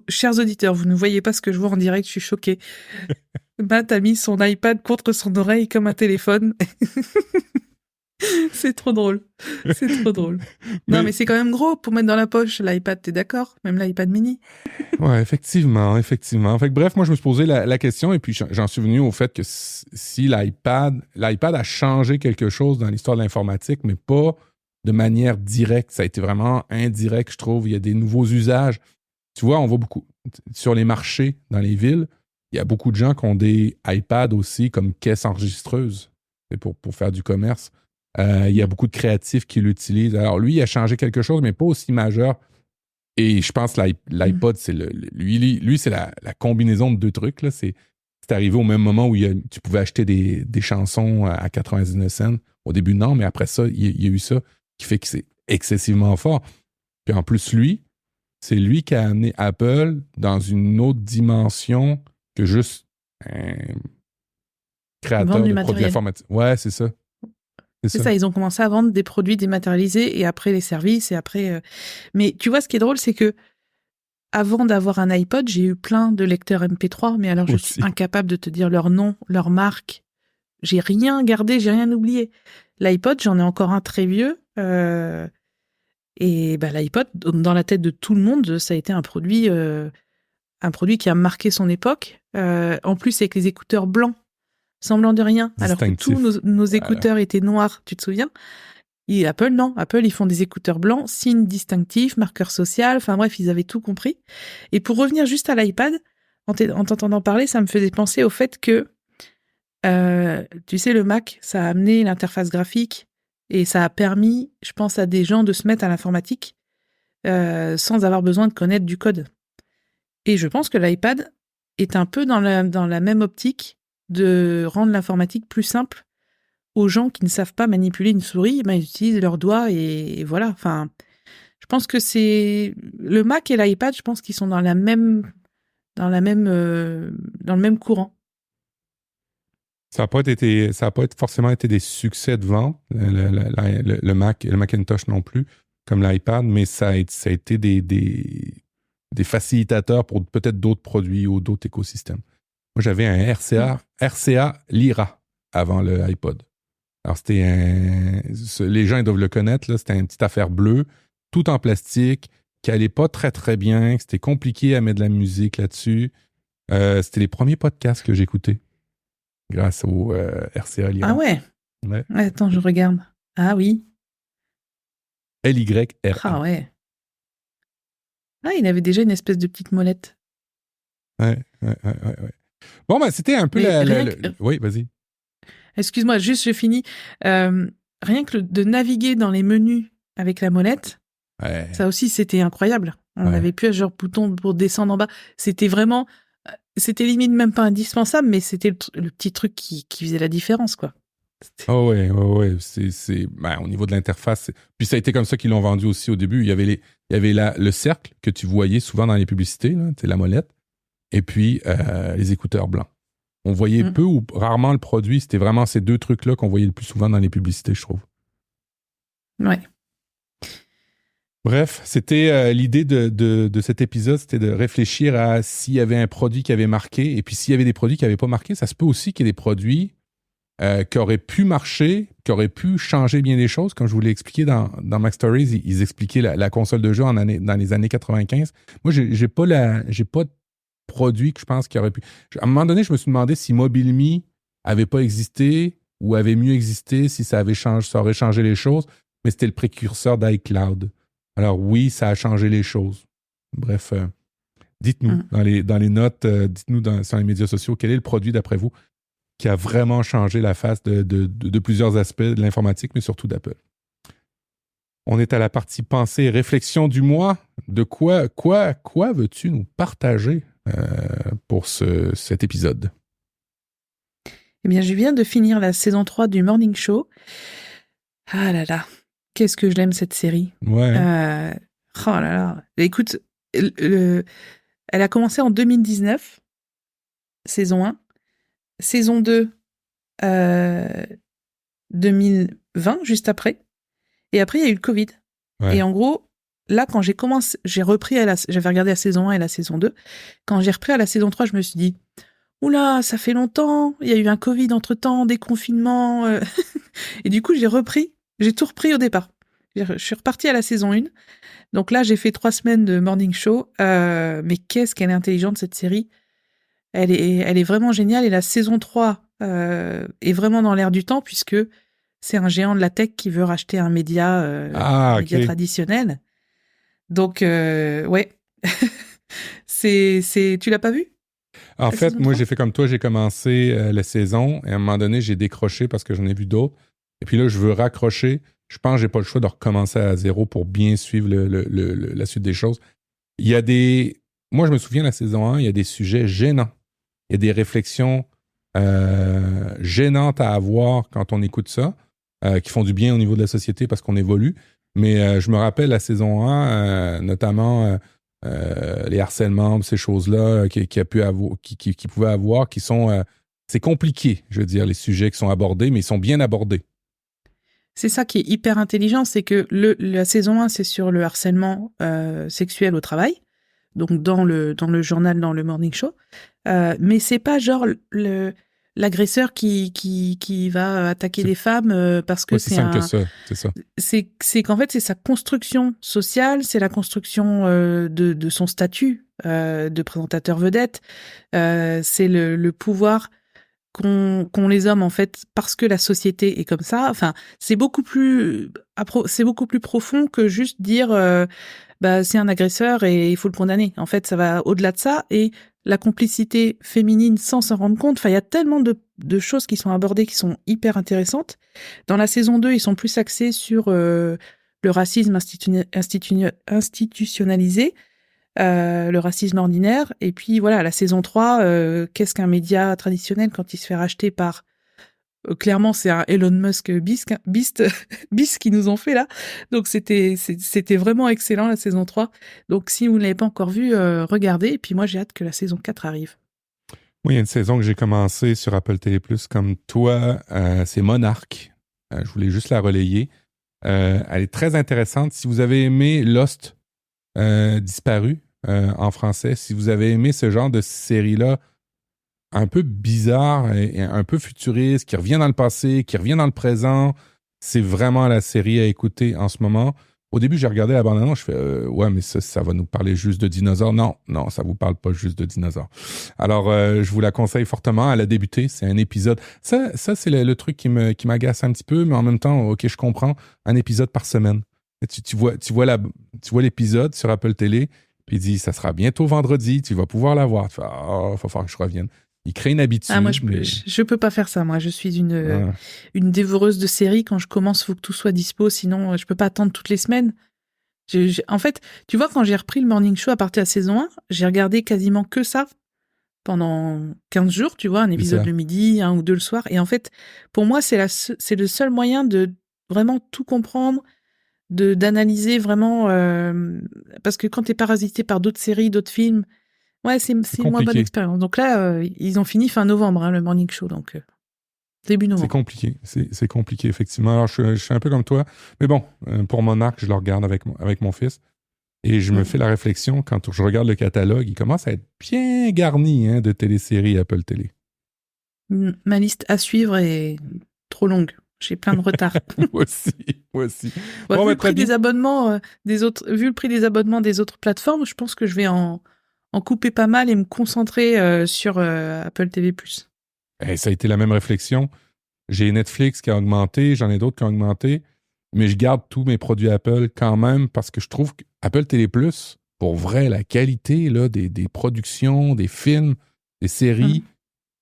Chers auditeurs, vous ne voyez pas ce que je vois en direct, je suis choquée. Matt a mis son iPad contre son oreille comme un téléphone. C'est trop drôle. C'est trop drôle. Non, mais c'est quand même gros pour mettre dans la poche l'iPad, t'es d'accord? Même l'iPad mini. Ouais, effectivement. Fait que, bref, moi, je me suis posé la question et puis j'en suis venu au fait que si l'iPad a changé quelque chose dans l'histoire de l'informatique, mais pas de manière directe. Ça a été vraiment indirect, je trouve. Il y a des nouveaux usages. Tu vois, on voit beaucoup sur les marchés dans les villes. Il y a beaucoup de gens qui ont des iPads aussi comme caisse enregistreuse pour faire du commerce. Il y a beaucoup de créatifs qui l'utilisent. Alors, lui, il a changé quelque chose, mais pas aussi majeur. Et je pense que l'iPod, c'est lui, c'est la combinaison de deux trucs. Là. C'est arrivé au même moment où tu pouvais acheter des chansons à 99 cents. Au début, non, mais après ça, il y a eu ça qui fait que c'est excessivement fort. Puis en plus, c'est lui qui a amené Apple dans une autre dimension que juste un créateur de produits informatiques. Ouais, c'est ça. C'est ça, ils ont commencé à vendre des produits dématérialisés et après les services et après... Mais tu vois, ce qui est drôle, c'est que avant d'avoir un iPod, j'ai eu plein de lecteurs MP3, mais alors je suis incapable de te dire leur nom, leur marque. J'ai rien gardé, j'ai rien oublié. L'iPod, j'en ai encore un très vieux. Et bah, l'iPod, dans la tête de tout le monde, ça a été un produit qui a marqué son époque. En plus, avec les écouteurs blancs. Semblant de rien, alors que tous nos écouteurs étaient noirs, tu te souviens? Et Apple, non. Apple, ils font des écouteurs blancs, signe distinctif, marqueur social, enfin bref, ils avaient tout compris. Et pour revenir juste à l'iPad, en t'entendant parler, ça me faisait penser au fait que, tu sais, le Mac, ça a amené l'interface graphique et ça a permis, je pense, à des gens de se mettre à l'informatique sans avoir besoin de connaître du code. Et je pense que l'iPad est un peu dans la même optique de rendre l'informatique plus simple aux gens qui ne savent pas manipuler une souris, ben ils utilisent leurs doigts et voilà. Enfin, je pense que c'est le Mac et l'iPad, je pense qu'ils sont dans le même courant. Ça n'a pas forcément été des succès de vente, le Mac et le Macintosh non plus, comme l'iPad, mais ça a été des facilitateurs pour peut-être d'autres produits ou d'autres écosystèmes. Moi, j'avais un RCA Lyra avant le iPod. Alors, les gens ils doivent le connaître, là, c'était une petite affaire bleue, tout en plastique, qui allait pas très, très bien, c'était compliqué à mettre de la musique là-dessus. C'était les premiers podcasts que j'écoutais grâce au RCA Lyra. Ah ouais? Ouais. Attends, je regarde. Ah oui. LYRA. Ah ouais. Ah, il avait déjà une espèce de petite molette. Ouais. Bon, ben, c'était un peu Oui, vas-y. Excuse-moi, juste je finis. Rien que de naviguer dans les menus avec la molette, ça aussi c'était incroyable. On n'avait plus un genre bouton pour descendre en bas. C'était vraiment, c'était limite même pas indispensable, mais c'était le petit truc qui faisait la différence, quoi. Oh ouais. Au niveau de l'interface. Puis ça a été comme ça qu'ils l'ont vendu aussi au début. Il y avait le cercle que tu voyais souvent dans les publicités, là, la molette, et puis les écouteurs blancs. On voyait peu ou rarement le produit. C'était vraiment ces deux trucs-là qu'on voyait le plus souvent dans les publicités, je trouve. Ouais. Bref, c'était l'idée de cet épisode, c'était de réfléchir à s'il y avait un produit qui avait marqué. Et puis s'il y avait des produits qui n'avaient pas marqué, ça se peut aussi qu'il y ait des produits qui auraient pu marcher, qui auraient pu changer bien des choses. Comme je vous l'ai expliqué dans Mac Stories, ils expliquaient la console de jeu dans les années 95. Moi, j'ai pas de produit que je pense qu'il aurait pu... À un moment donné, je me suis demandé si MobileMe avait pas existé ou avait mieux existé, si ça aurait changé les choses, mais c'était le précurseur d'iCloud. Alors oui, ça a changé les choses. Bref, dites-nous dans les notes, dites-nous sur les médias sociaux, quel est le produit d'après vous qui a vraiment changé la face de plusieurs aspects de l'informatique, mais surtout d'Apple. On est à la partie pensée et réflexion du mois. De quoi veux-tu nous partager pour cet épisode? Eh bien, je viens de finir la saison 3 du Morning Show. Ah là là, qu'est-ce que je l'aime cette série. Ouais. Oh là là. Écoute, elle a commencé en 2019, saison 1. Saison 2, 2020, juste après. Et après, il y a eu le Covid. Ouais. Et en gros, là, quand j'ai repris j'avais regardé la saison 1 et la saison 2. Quand j'ai repris à la saison 3, je me suis dit, oula, ça fait longtemps, il y a eu un Covid entre-temps, des confinements. Et du coup, j'ai tout repris au départ. Je suis repartie à la saison 1. Donc là, j'ai fait 3 semaines de morning show. Mais qu'est-ce qu'elle est intelligente, cette série. Elle est vraiment géniale. Et la saison 3 est vraiment dans l'air du temps, puisque c'est un géant de la tech qui veut racheter un média, média traditionnel. Donc, ouais. Tu l'as pas vu? En fait, moi, j'ai fait comme toi, j'ai commencé la saison et à un moment donné, j'ai décroché parce que j'en ai vu d'autres. Et puis là, je veux raccrocher. Je pense que j'ai pas le choix de recommencer à zéro pour bien suivre la suite des choses. Il y a moi, je me souviens de la saison 1, il y a des sujets gênants. Il y a des réflexions gênantes à avoir quand on écoute ça, qui font du bien au niveau de la société parce qu'on évolue. Mais je me rappelle la saison 1, notamment les harcèlements, ces choses-là qui pouvaient avoir, qui sont... c'est compliqué, je veux dire, les sujets qui sont abordés, mais ils sont bien abordés. C'est ça qui est hyper intelligent, c'est que la saison 1, c'est sur le harcèlement sexuel au travail, donc dans le journal, dans le morning show. Mais c'est pas genre l'agresseur qui va attaquer des femmes parce que c'est simple que ça, c'est ça. C'est qu'en fait, c'est sa construction sociale, c'est la construction de son statut de présentateur vedette, c'est le pouvoir qu'ont les hommes, en fait, parce que la société est comme ça. Enfin, c'est beaucoup plus profond que juste dire c'est un agresseur et il faut le condamner. En fait, ça va au-delà de ça, et la complicité féminine sans s'en rendre compte. Enfin, il y a tellement de choses qui sont abordées qui sont hyper intéressantes. Dans la saison 2, ils sont plus axés sur le racisme institutionnalisé, le racisme ordinaire. Et puis voilà, la saison 3, qu'est-ce qu'un média traditionnel quand il se fait racheter par... clairement, c'est un Elon Musk Beast qui nous ont fait là. Donc c'était vraiment excellent la saison 3. Donc si vous ne l'avez pas encore vu, regardez. Et puis moi, j'ai hâte que la saison 4 arrive. Oui, il y a une saison que j'ai commencée sur Apple TV+, comme toi, c'est Monarch. Je voulais juste la relayer. Elle est très intéressante. Si vous avez aimé Lost, Disparu en français, si vous avez aimé ce genre de série-là, un peu bizarre et un peu futuriste, qui revient dans le passé, qui revient dans le présent, c'est vraiment la série à écouter en ce moment. Au début, j'ai regardé la bande-annonce, je fais ouais, mais ça va nous parler juste de dinosaures. Non, ça vous parle pas juste de dinosaures. Alors, je vous la conseille fortement. Elle a débuté, c'est un épisode. Ça c'est le truc qui m'agace un petit peu, mais en même temps, ok, je comprends, un épisode par semaine. Tu vois l'épisode sur Apple Télé, puis il dit, ça sera bientôt vendredi, tu vas pouvoir la voir. Tu fais, il va falloir que je revienne. Il crée une habitude. Ah, moi, je peux pas faire ça. Moi, je suis une dévoreuse de séries. Quand je commence, il faut que tout soit dispo. Sinon, je peux pas attendre toutes les semaines. En fait, tu vois, quand j'ai repris le morning show à partir de la saison 1, j'ai regardé quasiment que ça pendant 15 jours, tu vois, un épisode le midi, un ou deux le soir. Et en fait, pour moi, c'est le seul moyen de vraiment tout comprendre, d'analyser vraiment, parce que quand t'es parasité par d'autres séries, d'autres films, ouais, c'est une moins bonne expérience. Donc là, ils ont fini fin novembre, le morning show, donc début novembre. C'est compliqué, effectivement. Alors, je suis un peu comme toi, mais bon, pour Monarch, je le regarde avec mon fils, et je me fais la réflexion, quand je regarde le catalogue, il commence à être bien garni de téléséries Apple Télé. Ma liste à suivre est trop longue. J'ai plein de retard. Moi aussi. Bon, vu le prix des abonnements des autres plateformes, je pense que je vais en couper pas mal et me concentrer sur Apple TV+. Et ça a été la même réflexion. J'ai Netflix qui a augmenté, j'en ai d'autres qui ont augmenté, mais je garde tous mes produits Apple quand même parce que je trouve qu'Apple TV+, pour vrai, la qualité là, des productions, des films, des séries,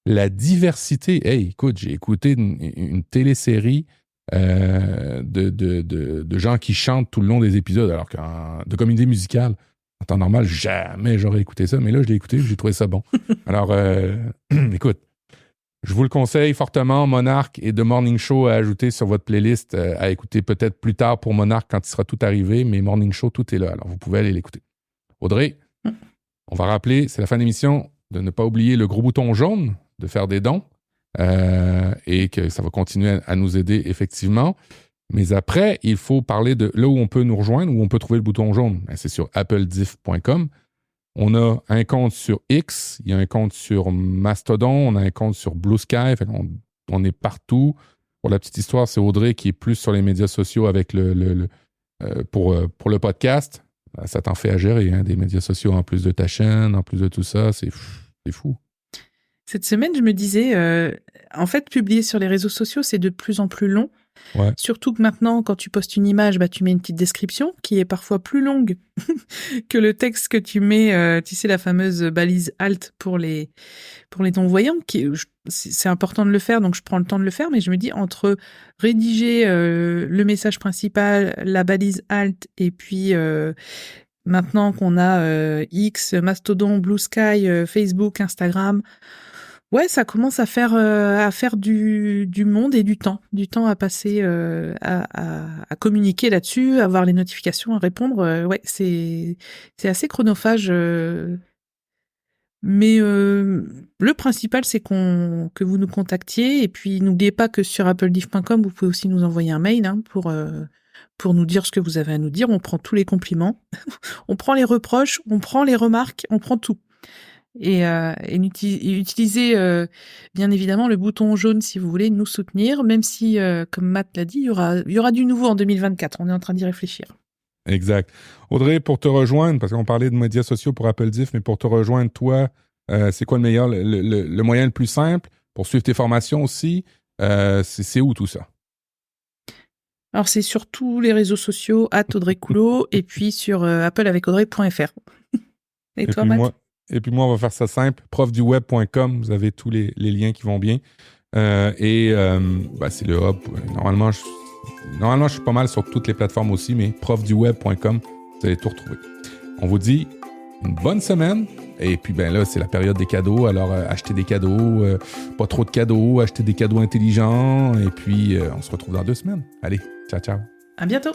la diversité. Hey, écoute, j'ai écouté une télésérie de gens qui chantent tout le long des épisodes, alors de comédie musicale. En temps normal, jamais j'aurais écouté ça, mais là, je l'ai écouté, j'ai trouvé ça bon. Alors, écoute, je vous le conseille fortement, Monarch et The Morning Show à ajouter sur votre playlist, à écouter peut-être plus tard pour Monarch quand il sera tout arrivé, mais Morning Show, tout est là, alors vous pouvez aller l'écouter. Audrey, on va rappeler, c'est la fin de l'émission, de ne pas oublier le gros bouton jaune, de faire des dons, et que ça va continuer à nous aider, effectivement. Mais après, il faut parler de là où on peut nous rejoindre, où on peut trouver le bouton jaune. Ben, c'est sur applediff.com. On a un compte sur X, il y a un compte sur Mastodon, on a un compte sur Blue Sky. Fait on est partout. Pour la petite histoire, c'est Audrey qui est plus sur les médias sociaux avec pour le podcast. Ça t'en fait à gérer, hein, des médias sociaux en plus de ta chaîne, en plus de tout ça. C'est fou. Cette semaine, je me disais, en fait, publier sur les réseaux sociaux, c'est de plus en plus long. Ouais. Surtout que maintenant, quand tu postes une image, bah, tu mets une petite description qui est parfois plus longue que le texte que tu mets, tu sais, la fameuse balise alt pour les non-voyants. C'est important de le faire, donc je prends le temps de le faire, mais je me dis, entre rédiger le message principal, la balise alt, et puis maintenant qu'on a X, Mastodon, Blue Sky, Facebook, Instagram... Ouais, ça commence à faire du monde et du temps à passer à communiquer là-dessus, à voir les notifications, à répondre. Ouais, c'est assez chronophage. Mais le principal, c'est que vous nous contactiez. Et puis, n'oubliez pas que sur applediff.com, vous pouvez aussi nous envoyer un mail pour nous dire ce que vous avez à nous dire. On prend tous les compliments, on prend les reproches, on prend les remarques, on prend tout. Et utilisez bien évidemment le bouton jaune si vous voulez nous soutenir, même si, comme Matt l'a dit, il y aura du nouveau en 2024. On est en train d'y réfléchir. Exact. Audrey, pour te rejoindre, parce qu'on parlait de médias sociaux pour Applediff, mais pour te rejoindre, toi, c'est quoi le meilleur, le moyen le plus simple pour suivre tes formations aussi? C'est où tout ça? Alors, c'est sur tous les réseaux sociaux, @AudreyCoulot, et puis sur appleavec-audrey.fr. Et toi, Matt? Et puis moi, on va faire ça simple. Profduweb.com, vous avez tous les liens qui vont bien. C'est le hub. Normalement, je suis pas mal sur toutes les plateformes aussi, mais profduweb.com, vous allez tout retrouver. On vous dit une bonne semaine. Et puis, là, c'est la période des cadeaux. Alors, achetez des cadeaux, pas trop de cadeaux, achetez des cadeaux intelligents. Et puis, on se retrouve dans 2 semaines. Allez, ciao, ciao. À bientôt.